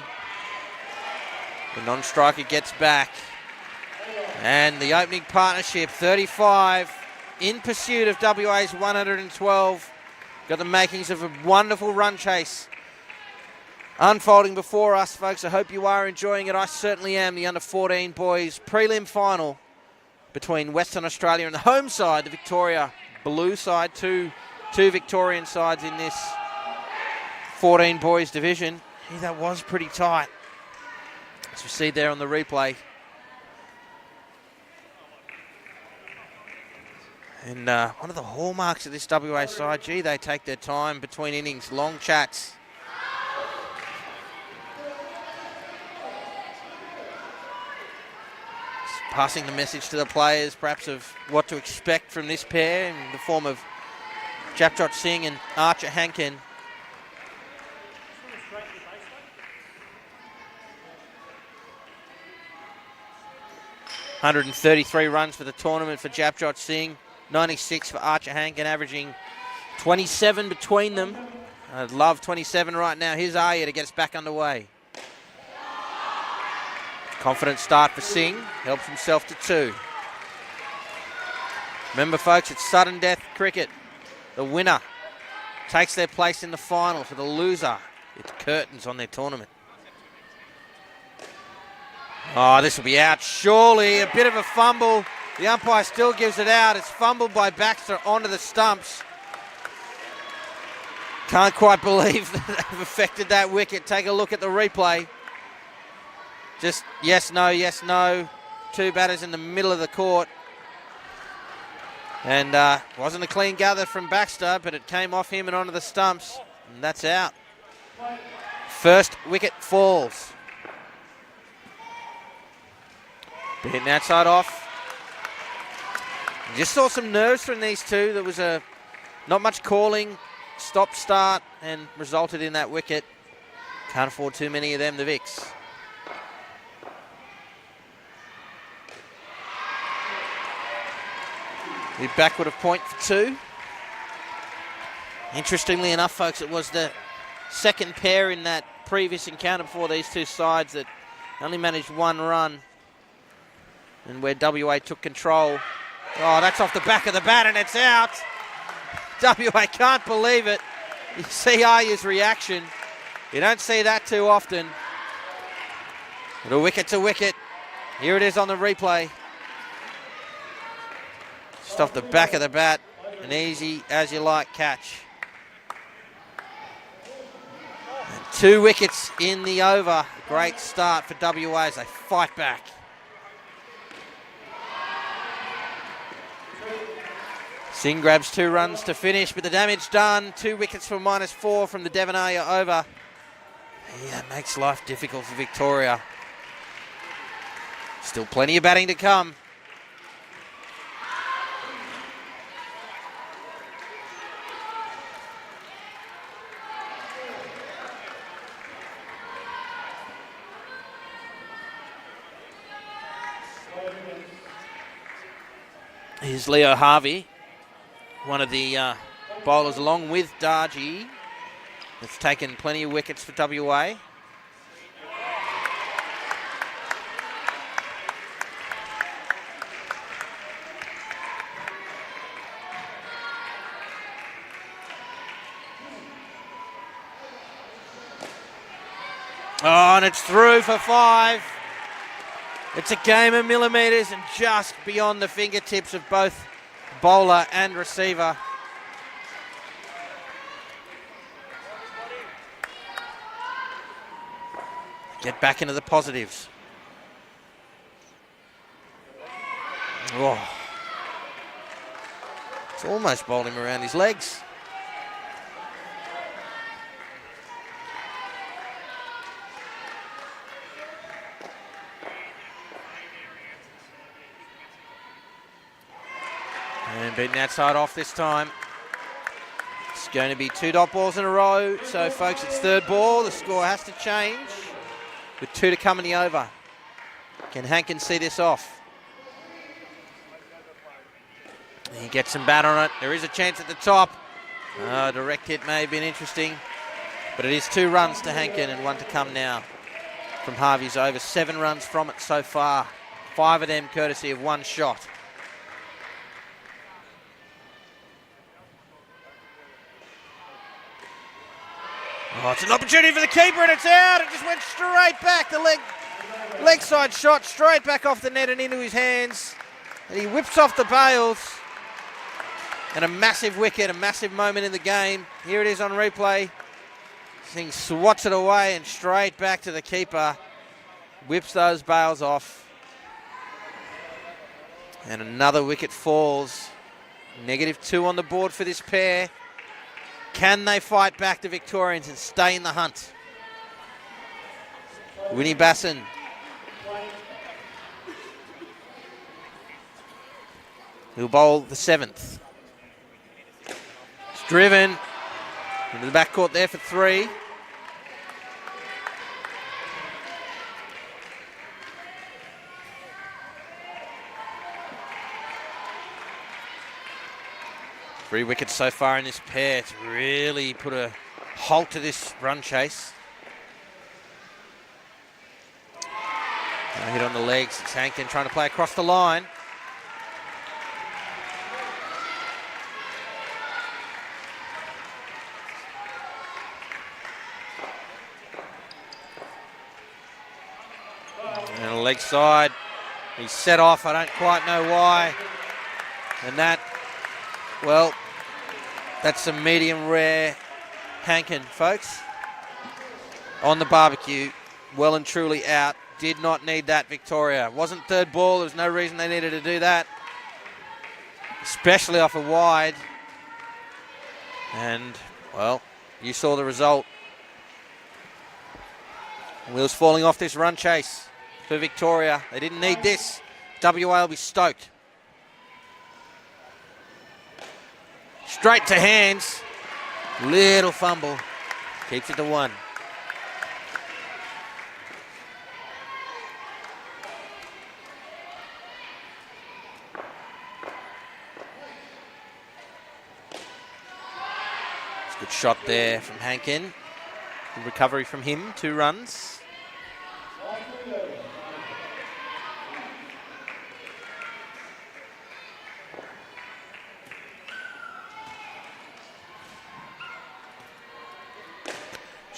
The non-striker gets back. And the opening partnership, 35 in pursuit of WA's 112. Got the makings of a wonderful run chase unfolding before us, folks. I hope you are enjoying it. I certainly am. The under-14 boys prelim final between Western Australia and the home side, the Victoria blue side. Two Victorian sides in this 14 boys division. Gee, that was pretty tight, as you see there on the replay. And one of the hallmarks of this WA side, gee, they take their time between innings, long chats. Just passing the message to the players, perhaps, of what to expect from this pair in the form of Japjot Singh and Archer Hankin. $133 runs for the tournament for Japjot Singh, 96 for Archer Hankin, averaging 27 between them. I'd love 27 right now. Here's Arya to get us back underway. Confident start for Singh, helps himself to 2. Remember, folks, it's sudden death cricket. The winner takes their place in the final. For the loser, it's curtains on their tournament. Oh, this will be out, surely. A bit of a fumble. The umpire still gives it out. It's fumbled by Baxter onto the stumps. Can't quite believe that they've affected that wicket. Take a look at the replay. Just yes, no, yes, no. 2 batters in the middle of the court. And wasn't a clean gather from Baxter, but it came off him and onto the stumps. And that's out. First wicket falls. Hitting that side off. Just saw some nerves from these two. There was not much calling, stop start, and resulted in that wicket. Can't afford too many of them, the Vics. The backward of point for 2. Interestingly enough, folks, it was the second pair in that previous encounter before these two sides that only managed 1 run. And where WA took control. Oh, that's off the back of the bat and it's out. WA can't believe it. You see Arya's reaction. You don't see that too often. But a wicket's a wicket. Here it is on the replay. Just off the back of the bat. An easy as you like catch. And 2 wickets in the over. Great start for WA as they fight back. Singh grabs 2 runs to finish, but the damage done. 2 wickets for -4 from the Devon Arya over. Yeah, it makes life difficult for Victoria. Still plenty of batting to come. Here's Leo Harvey, one of the bowlers along with Darji, that's taken plenty of wickets for WA. Oh, and it's through for 5. It's a game of millimetres and just beyond the fingertips of both bowler and receiver. Get back into the positives. Oh. It's almost bowled him around his legs. And beating that side off this time. It's going to be 2 dot balls in a row. So, folks, it's 3rd ball. The score has to change with 2 to come in the over. Can Hankin see this off? He gets some bat on it. There is a chance at the top. Direct hit may have been interesting. But it is 2 runs to Hankin and 1 to come now from Harvey's over. 7 runs from it so far. 5 of them courtesy of 1 shot. Oh, it's an opportunity for the keeper, and it's out. It just went straight back. The leg side shot straight back off the net and into his hands. And he whips off the bails. And a massive wicket, a massive moment in the game. Here it is on replay. He swats it away and straight back to the keeper. Whips those bails off. And another wicket falls. -2 on the board for this pair. Can they fight back the Victorians and stay in the hunt? Winnie Basson. He'll bowl the 7th. It's driven into the backcourt there for 3. Three wickets so far in this pair. It's really put a halt to this run chase. A hit on the legs. It's Hankton trying to play across the line. And a leg side. He's set off. I don't quite know why. And that, well, that's some medium rare Hankin, folks. On the barbecue, well and truly out. Did not need that, Victoria. Wasn't third ball. There was no reason they needed to do that. Especially off a wide. And, well, you saw the result. Wheels falling off this run chase for Victoria. They didn't need this. WA will be stoked. Straight to hands. Little fumble. Keeps it to 1. It's a good shot there from Hankin. Good recovery from him. 2 runs.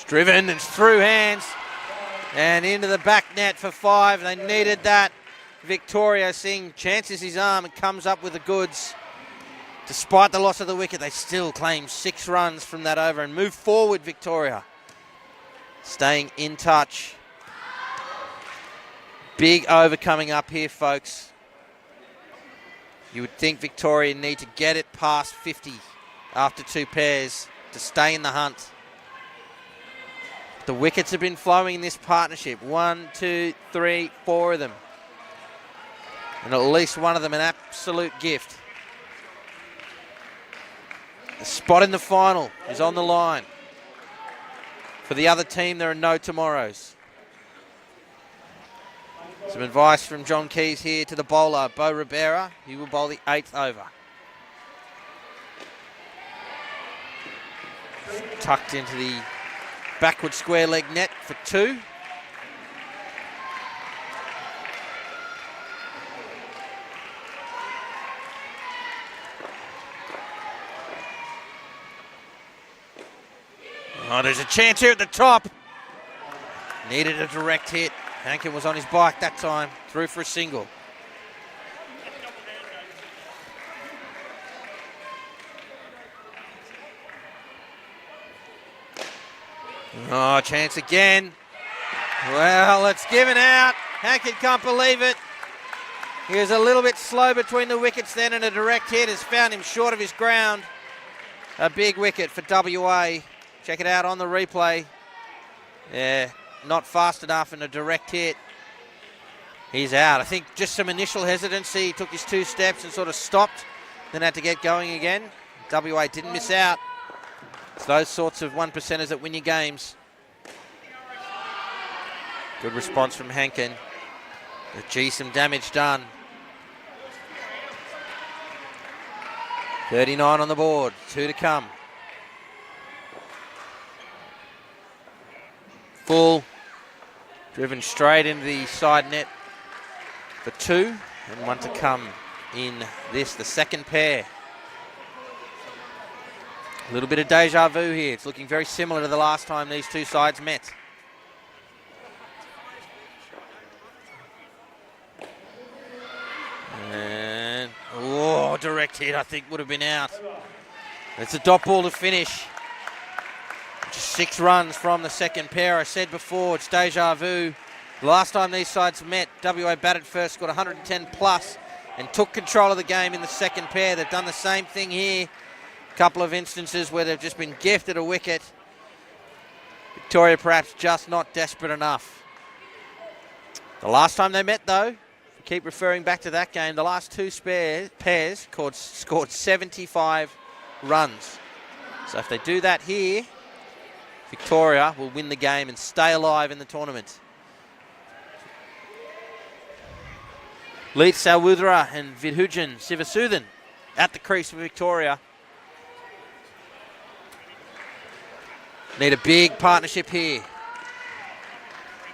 Driven and through hands and into the back net for 5. They needed that. Victoria Singh chances his arm and comes up with the goods. Despite the loss of the wicket, they still claim 6 runs from that over and move forward, Victoria. Staying in touch. Big over coming up here, folks. You would think Victoria need to get it past 50 after 2 pairs to stay in the hunt. The wickets have been flowing in this partnership. 1, 2, 3, 4 of them. And at least one of them an absolute gift. The spot in the final is on the line. For the other team, there are no tomorrows. Some advice from John Keys here to the bowler, Bo Ribera. He will bowl the 8th over. Tucked into the backward square leg net for 2. Oh, there's a chance here at the top. Needed a direct hit. Hankin was on his bike that time. Through for a single. Oh, chance again. Well, it's given out. Hankin can't believe it. He was a little bit slow between the wickets then, and a direct hit has found him short of his ground. A big wicket for WA. Check it out on the replay. Yeah, not fast enough and a direct hit. He's out. I think just some initial hesitancy. He took his 2 steps and sort of stopped, then had to get going again. WA didn't miss out. It's those sorts of 1%ers that win your games. Good response from Hankin. But gee, some damage done. 39 on the board, 2 to come. Full, driven straight into the side net for 2, and 1 to come in this, the second pair. A little bit of deja vu here. It's looking very similar to the last time these two sides met. And, oh, direct hit, I think would have been out. It's a dot ball to finish. Just 6 runs from the second pair. I said before, it's deja vu. The last time these sides met, WA batted first, scored 110 plus, and took control of the game in the second pair. They've done the same thing here. A couple of instances where they've just been gifted a wicket. Victoria perhaps just not desperate enough. The last time they met, though, keep referring back to that game, the last two pairs scored 75 runs. So if they do that here, Victoria will win the game and stay alive in the tournament. Leith Salwudra and Vidhujan Sivasuthan at the crease for Victoria. Need a big partnership here.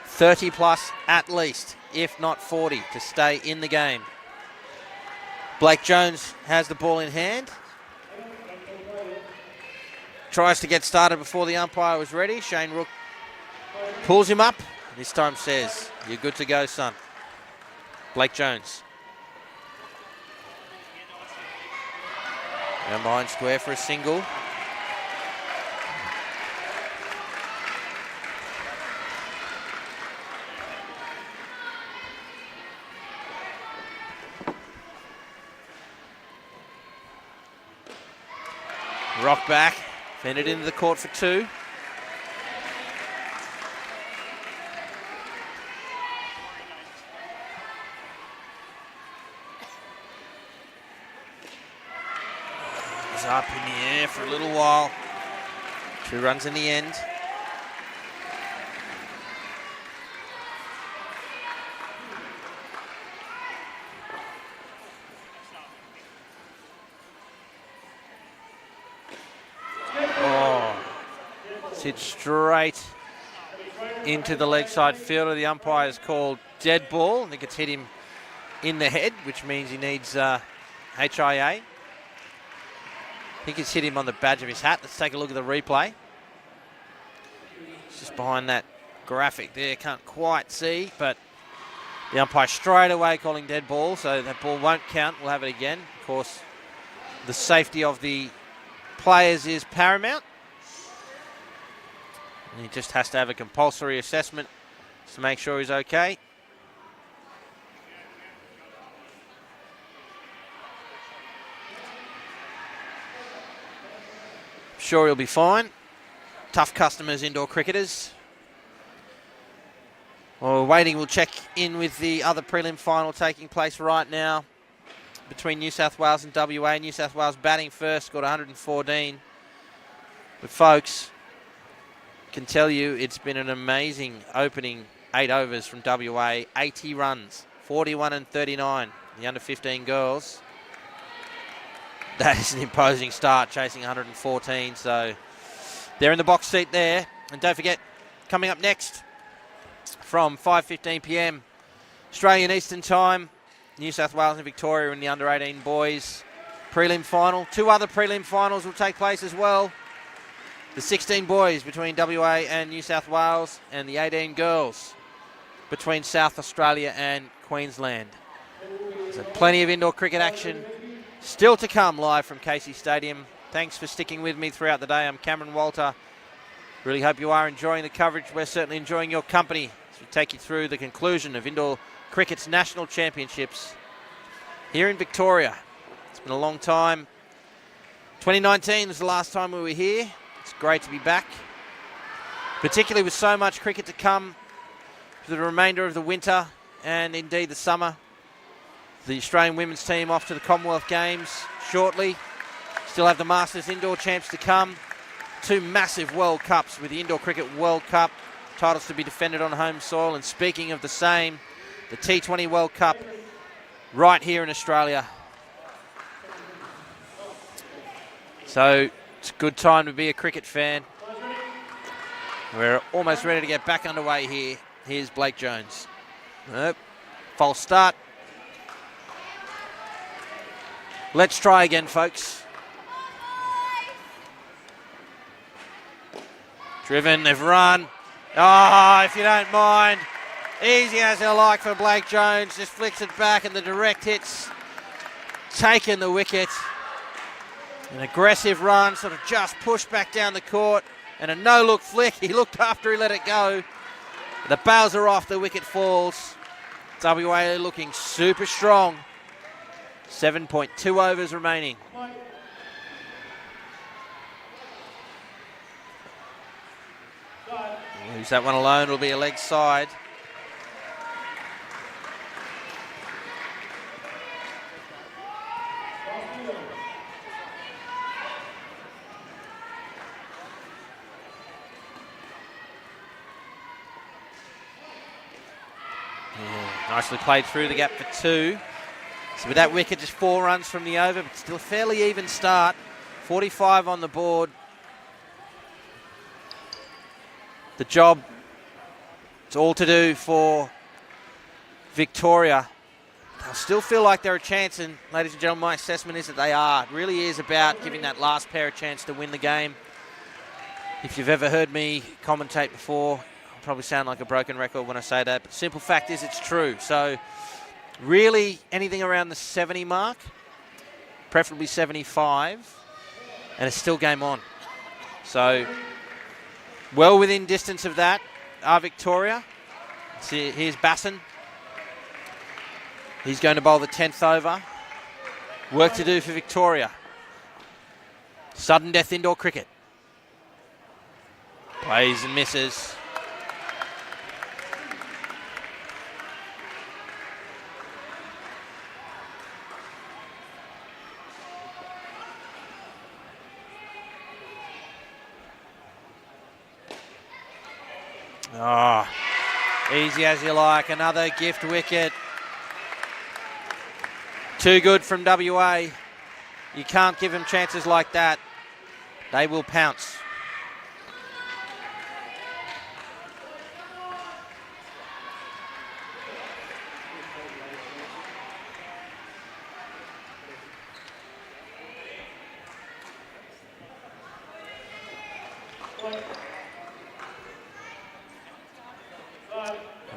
30 plus at least, if not 40, to stay in the game. Blake Jones has the ball in hand. Tries to get started before the umpire was ready. Shane Rook pulls him up. This time says, "You're good to go, son." Blake Jones. Down behind square for a single. Rock back, fended into the court for 2. He's up in the air for a little while. 2 runs in the end. Hit straight into the leg side fielder. The umpire has called dead ball. I think it's hit him in the head, which means he needs HIA. I think it's hit him on the badge of his hat. Let's take a look at the replay. It's just behind that graphic there. Can't quite see, but the umpire straight away calling dead ball, so that ball won't count. We'll have it again. Of course, the safety of the players is paramount. And he just has to have a compulsory assessment to make sure he's okay. Sure he'll be fine. Tough customers, indoor cricketers. While we're waiting, we'll check in with the other prelim final taking place right now between New South Wales and WA. New South Wales batting first, scored 114. But folks, can tell you it's been an amazing opening 8 overs from WA. 80 runs, 41 and 39. The under 15 girls. That is an imposing start, chasing 114. So they're in the box seat there. And don't forget, coming up next from 5:15 p.m. Australian Eastern Time, New South Wales and Victoria in the under 18 boys prelim final. 2 other prelim finals will take place as well. The 16 boys between WA and New South Wales, and the 18 girls between South Australia and Queensland. So plenty of indoor cricket action still to come live from Casey Stadium. Thanks for sticking with me throughout the day. I'm Cameron Walter. Really hope you are enjoying the coverage. We're certainly enjoying your company as we take you through the conclusion of indoor cricket's national championships here in Victoria. It's been a long time. 2019 was the last time we were here. It's great to be back, particularly with so much cricket to come for the remainder of the winter and indeed the summer. The Australian women's team off to the Commonwealth Games shortly. Still have the Masters Indoor Champs to come. 2 massive World Cups with the Indoor Cricket World Cup. Titles to be defended on home soil. And speaking of the same, the T20 World Cup right here in Australia. So it's a good time to be a cricket fan. We're almost ready to get back underway here. Here's Blake Jones. Nope. False start. Let's try again, folks. Driven, they've run. Oh, if you don't mind. Easy as they like for Blake Jones. Just flicks it back and the direct hit's taken the wicket. An aggressive run, sort of just pushed back down the court. And a no-look flick. He looked after he let it go. The bails are off, the wicket falls. WA looking super strong. 7.2 overs remaining. Lose that one alone, it'll be a leg side. Nicely played through the gap for 2. So with that wicket, just 4 runs from the over, but still a fairly even start. 45 on the board. The job, it's all to do for Victoria. They'll still feel like they're a chance, and ladies and gentlemen, my assessment is that they are. It really is about giving that last pair a chance to win the game. If you've ever heard me commentate before, I'll probably sound like a broken record when I say that, but the simple fact is it's true. So really anything around the 70 mark, preferably 75, and it's still game on. So well within distance of that are Victoria. See, here's Basson. He's going to bowl the 10th over. Work to do for Victoria. Sudden death indoor cricket. Plays and misses. Oh, easy as you like. Another gift wicket. Too good from WA. You can't give them chances like that. They will pounce.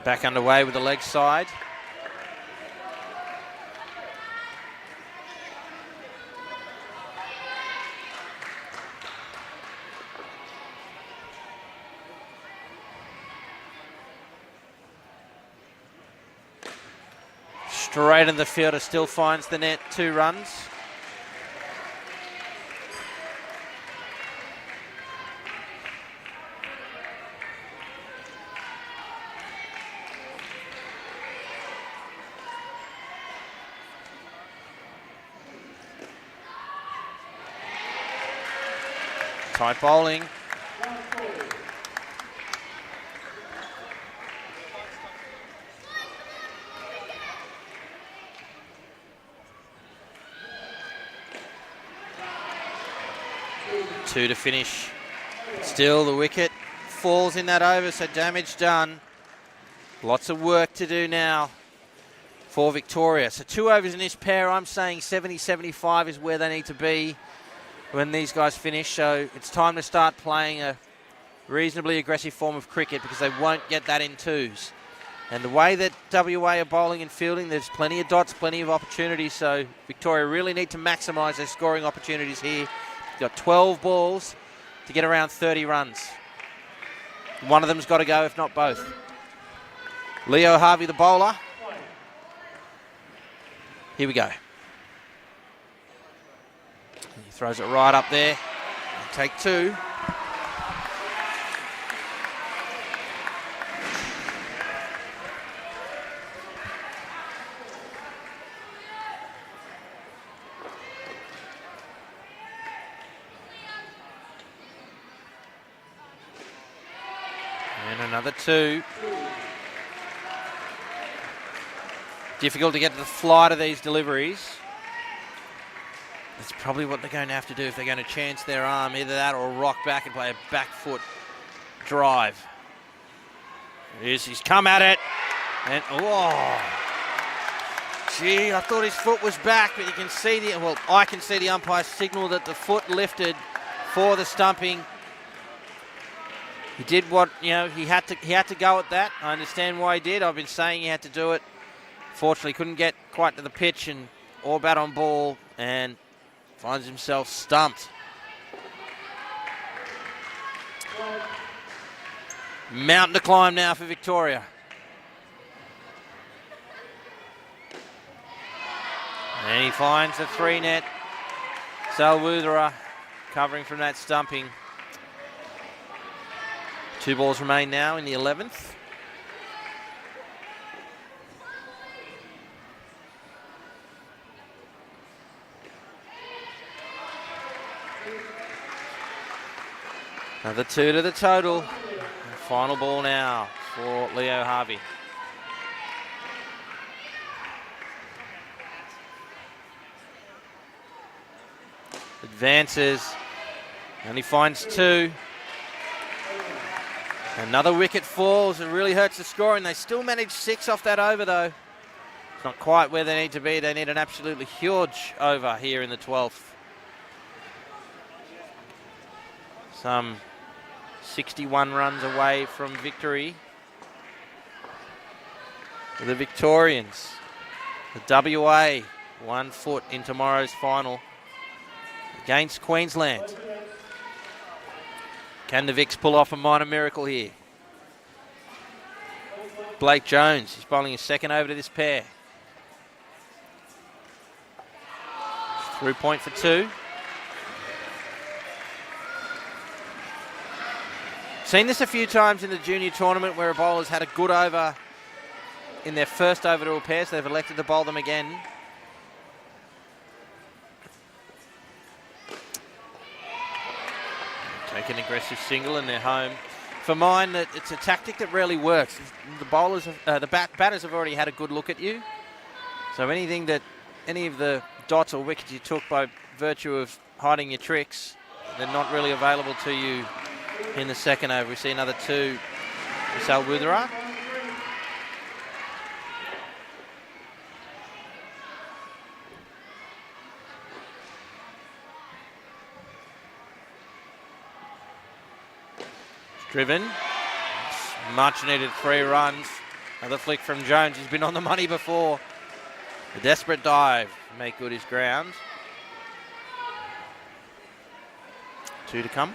Back underway with the leg side. Straight in the fielder, still finds the net, 2 runs. Tight bowling. Two to finish. Still the wicket falls in that over, so damage done. Lots of work to do now for Victoria. So 2 overs in this pair. I'm saying 70-75 is where they need to be when these guys finish. So it's time to start playing a reasonably aggressive form of cricket because they won't get that in 2s. And the way that WA are bowling and fielding, there's plenty of dots, plenty of opportunities. So Victoria really need to maximise their scoring opportunities here. They've got 12 balls to get around 30 runs. One of them's got to go, if not both. Leo Harvey, the bowler. Here we go. He throws it right up there. Take 2. And another 2. Difficult to get to the flight of these deliveries. That's probably what they're going to have to do if they're going to chance their arm. Either that or rock back and play a back foot drive. He's come at it. And, oh. Gee, I thought his foot was back, but you can see I can see the umpire signal that the foot lifted for the stumping. He did what, he had to go at that. I understand why he did. I've been saying he had to do it. Fortunately, couldn't get quite to the pitch and all bat on ball and finds himself stumped. Mountain to climb now for Victoria. And he finds the 3-net. Salwuthera covering from that stumping. 2 balls remain now in the 11th. Another 2 to the total. Final ball now for Leo Harvey. Advances, and he finds 2. Another wicket falls. It really hurts the score, and they still manage 6 off that over, though. It's not quite where they need to be. They need an absolutely huge over here in the 12th. Some 61 runs away from victory for the Victorians. The WA 1 foot in tomorrow's final against Queensland. Can the Vics pull off a minor miracle here? Blake Jones is bowling his second over to this pair. Through point for 2. Seen this a few times in the junior tournament where a bowler's had a good over in their first over to a pair, so they've elected to bowl them again. Take an aggressive single and they're home. For mine, it's a tactic that rarely works. The bowlers, batters have already had a good look at you. So anything that, any of the dots or wickets you took by virtue of hiding your tricks, they're not really available to you in the second over. We see another 2 for Salwuthera. Driven. Much needed 3 runs. Another flick from Jones. He's been on the money before. A desperate dive. Make good his ground. 2 to come.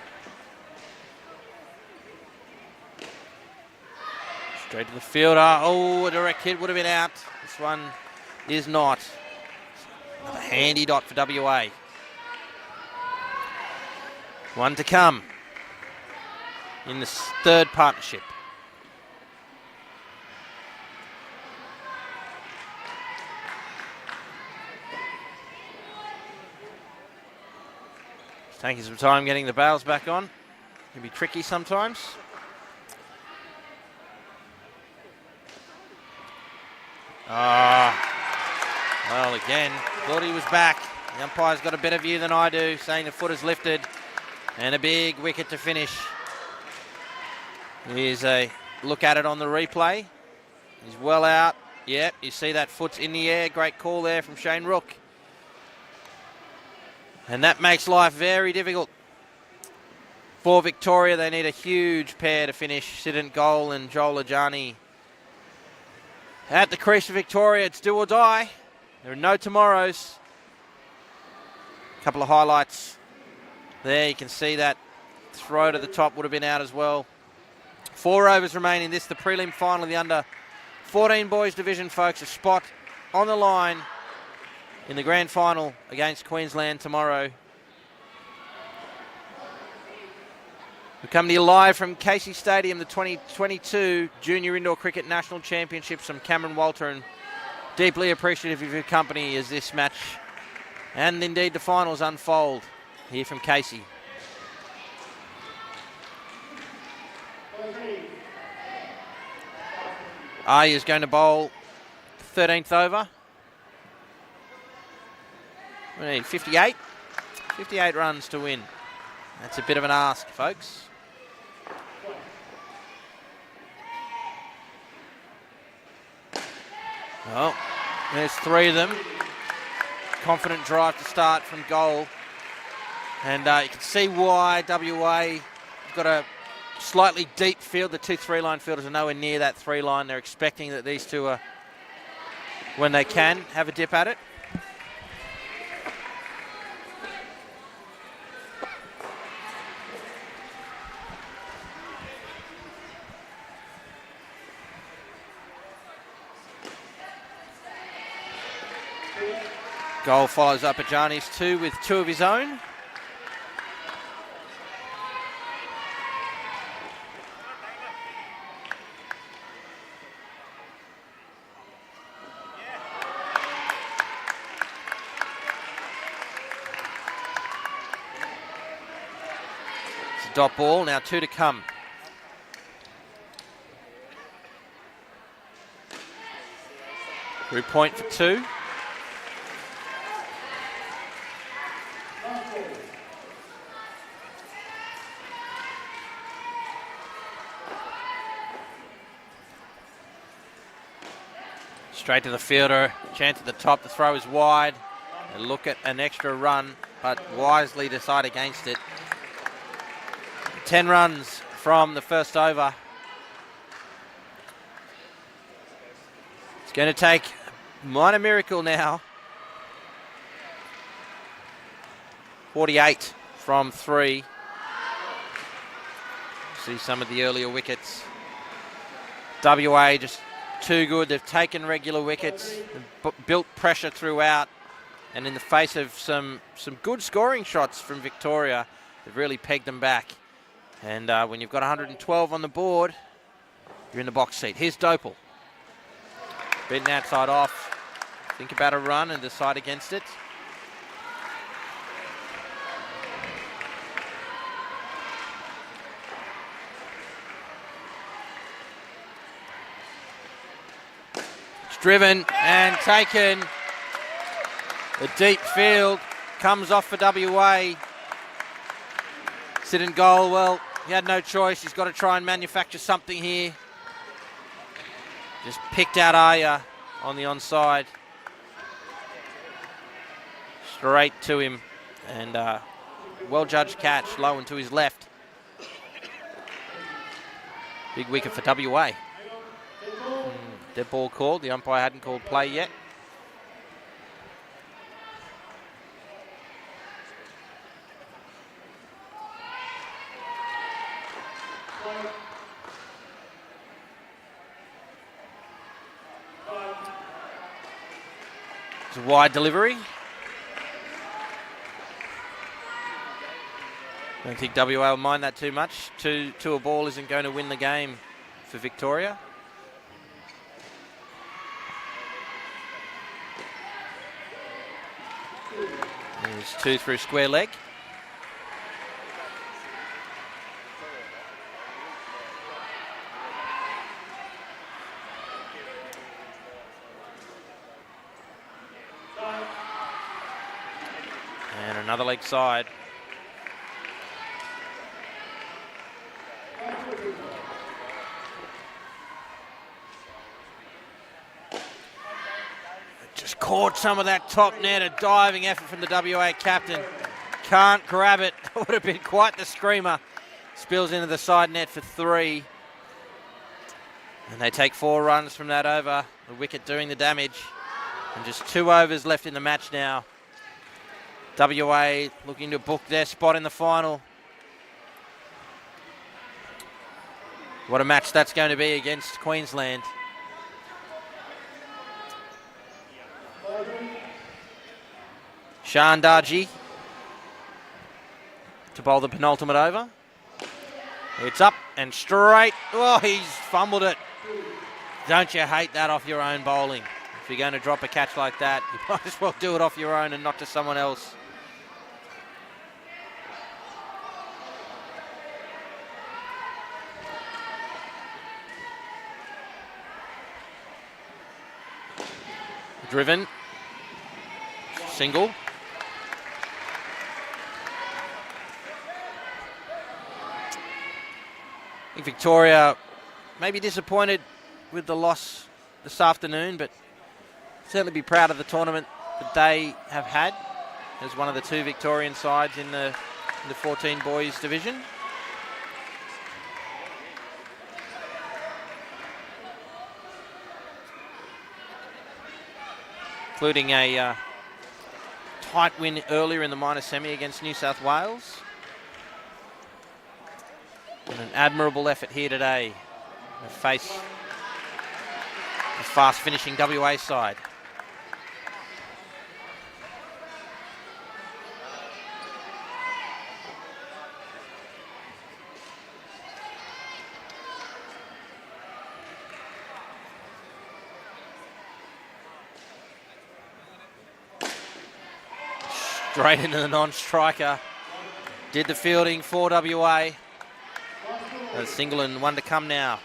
Straight to the fielder. Oh, a direct hit would have been out. This one is not. Another handy dot for WA. 1 to come in the third partnership. It's taking some time getting the bails back on. Can be tricky sometimes. Well, again, thought he was back. The umpire's got a better view than I do, saying the foot is lifted. And a big wicket to finish. Here's a look at it on the replay. He's well out. Yep, you see that foot's in the air. Great call there from Shane Rook. And that makes life very difficult. For Victoria, they need a huge pair to finish. Sidant Goal and Joel Ajani. At the crease for Victoria, it's do or die. There are no tomorrows. A couple of highlights there. You can see that throw to the top would have been out as well. 4 overs remaining. This the prelim final of the under 14 boys division, folks. A spot on the line in the grand final against Queensland tomorrow. We come to you live from Casey Stadium, the 2022 Junior Indoor Cricket National Championships. I'm Cameron Walter and deeply appreciative of your company as this match and indeed the finals unfold here from Casey. Arya is going to bowl 13th over. We need 58. 58 runs to win. That's a bit of an ask, folks. Well, there's 3 of them. Confident drive to start from goal. And you can see why WA got to slightly deep field. The 2 3-line fielders are nowhere near that 3-line. They're expecting that these two are, when they can, have a dip at it. Goal follows up Ajani's 2 with 2 of his own. It's a dot ball, now 2 to come. Through point for 2. Straight to the fielder, chance at the top, the throw is wide. They look at an extra run, but wisely decide against it. 10 runs from the first over. It's going to take a minor miracle now. 48 from 3. See some of the earlier wickets. WA just too good. They've taken regular wickets, built pressure throughout, and in the face of some good scoring shots from Victoria, they've really pegged them back. And when you've got 112 on the board, you're in the box seat. Here's Dopal. Beaten outside off. Think about a run and decide against it. Driven and taken. The deep field comes off for WA. Sit in goal. Well, he had no choice. He's got to try and manufacture something here. Just picked out Aya on the onside. Straight to him. And well-judged catch, low and to his left. Big wicket for WA. Dead ball called. The umpire hadn't called play yet. It's a wide delivery. Don't think WA will mind that too much. Two a ball isn't going to win the game for Victoria. There's 2 through square leg. And another leg side. Just caught some of that top net, a diving effort from the WA captain. Can't grab it. Would have been quite the screamer. Spills into the side net for 3. And they take 4 runs from that over. The wicket doing the damage. And just 2 overs left in the match now. WA looking to book their spot in the final. What a match that's going to be against Queensland. Shan Darji to bowl the penultimate over. It's up and straight. Oh, he's fumbled it. Don't you hate that off your own bowling? If you're going to drop a catch like that, you might as well do it off your own and not to someone else. Driven. Single. I think Victoria may be disappointed with the loss this afternoon, but certainly be proud of the tournament that they have had as one of the 2 Victorian sides in the 14 boys division. including a tight win earlier in the minor semi against New South Wales. And an admirable effort here today. They face a fast finishing WA side. Straight into the non-striker. Did the fielding for WA. A single and one to come now.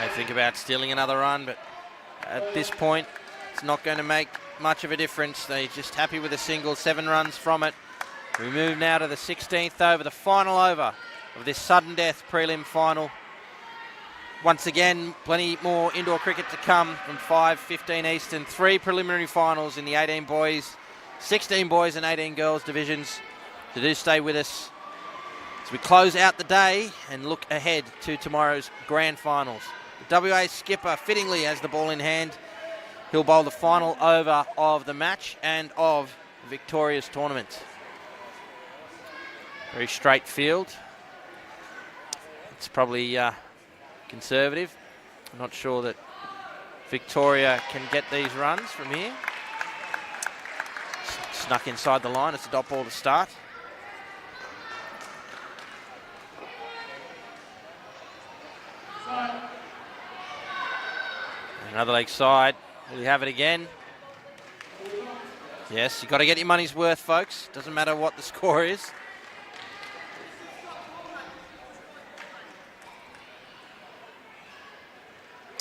They think about stealing another run, but at this point, it's not going to make much of a difference. They're just happy with a single, 7 runs from it. We move now to the 16th over, the final over of this sudden death prelim final. Once again, plenty more indoor cricket to come from 5:15 Eastern. 3 preliminary finals in the 18 boys, 16 boys and 18 girls divisions. So do stay with us as we close out the day and look ahead to tomorrow's grand finals. The WA skipper fittingly has the ball in hand. He'll bowl the final over of the match and of Victoria's tournament. Very straight field. It's probably conservative. I'm not sure that Victoria can get these runs from here. Snuck inside the line. It's a dot ball to start. Another leg side. Will you have it again? Yes, you've got to get your money's worth, folks. Doesn't matter what the score is.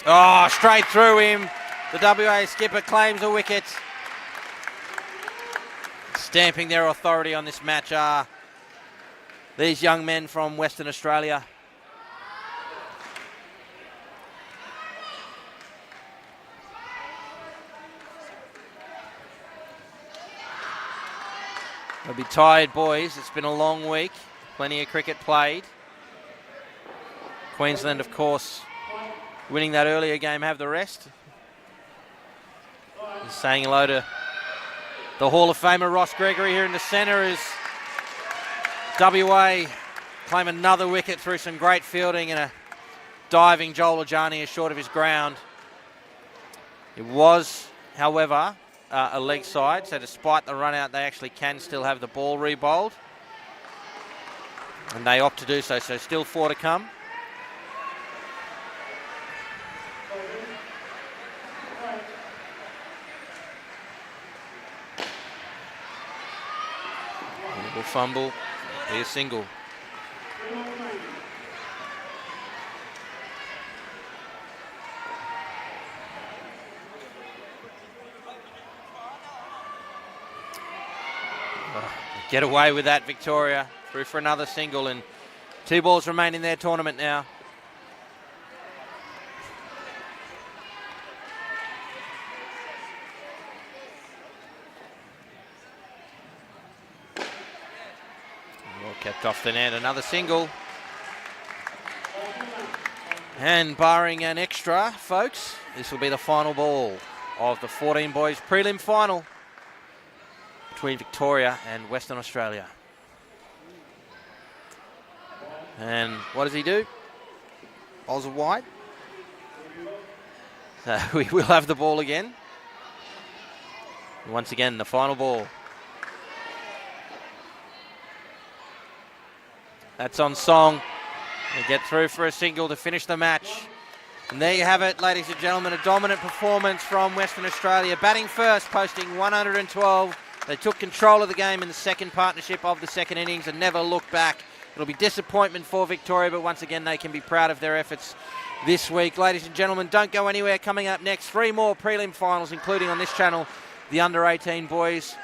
Oh, straight through him. The WA skipper claims a wicket. Stamping their authority on this match are these young men from Western Australia. They'll be tired, boys. It's been a long week. Plenty of cricket played. Queensland, of course, winning that earlier game, have the rest. Just saying hello to the Hall of Famer Ross Gregory here in the centre as WA claim another wicket through some great fielding and a diving Joel Ajani is short of his ground. It was, however, a leg side, so despite the run out, they actually can still have the ball re-bowled. And they opt to do so, so still 4 to come. Little fumble, be a single. Get away with that, Victoria. Through for another single and 2 balls remain in their tournament now. Well kept off the net, another single. And barring an extra, folks, this will be the final ball of the 14 boys prelim final between Victoria and Western Australia. And what does he do? Bowls it wide. So we will have the ball again. Once again, the final ball. That's on song. They get through for a single to finish the match. And there you have it, ladies and gentlemen, a dominant performance from Western Australia. Batting first, posting 112. They took control of the game in the second partnership of the second innings and never looked back. It'll be disappointment for Victoria, but once again, they can be proud of their efforts this week. Ladies and gentlemen, don't go anywhere. Coming up next, 3 more prelim finals, including on this channel, the under-18 boys.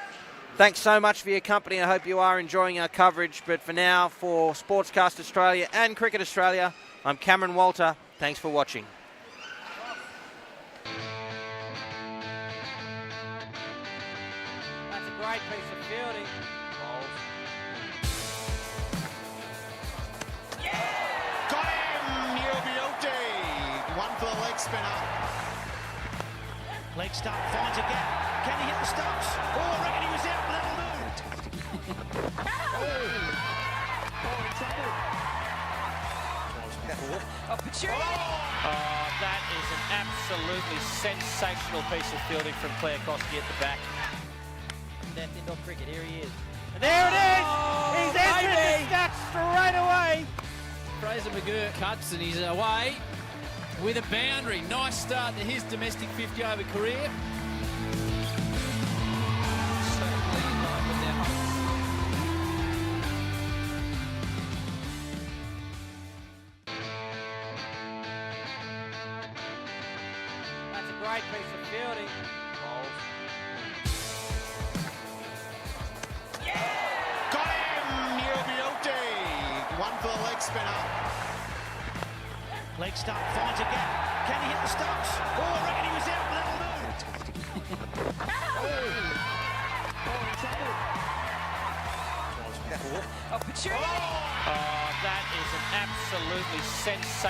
Thanks so much for your company. I hope you are enjoying our coverage. But for now, for Sportscast Australia and Cricket Australia, I'm Cameron Walter. Thanks for watching. great piece of fielding. Got him! U14. One for the leg spinner. Leg stump finds a gap. Can he hit the stumps? Oh, I reckon he was out, but that'll do. That is an absolutely sensational piece of fielding from Claire Koski at the back. Death indoor cricket, here he is. And there it is! He's entered the stats straight away! Fraser McGurk cuts and he's away with a boundary. Nice start to his domestic 50-over career. Certainly in line with their hopes. That's a great piece of fielding. Got him! U14. One for the leg spinner. Leg stump finds a gap. Can he hit the stumps? Oh, I reckon he was out, but that'll do. That is an absolutely sensational.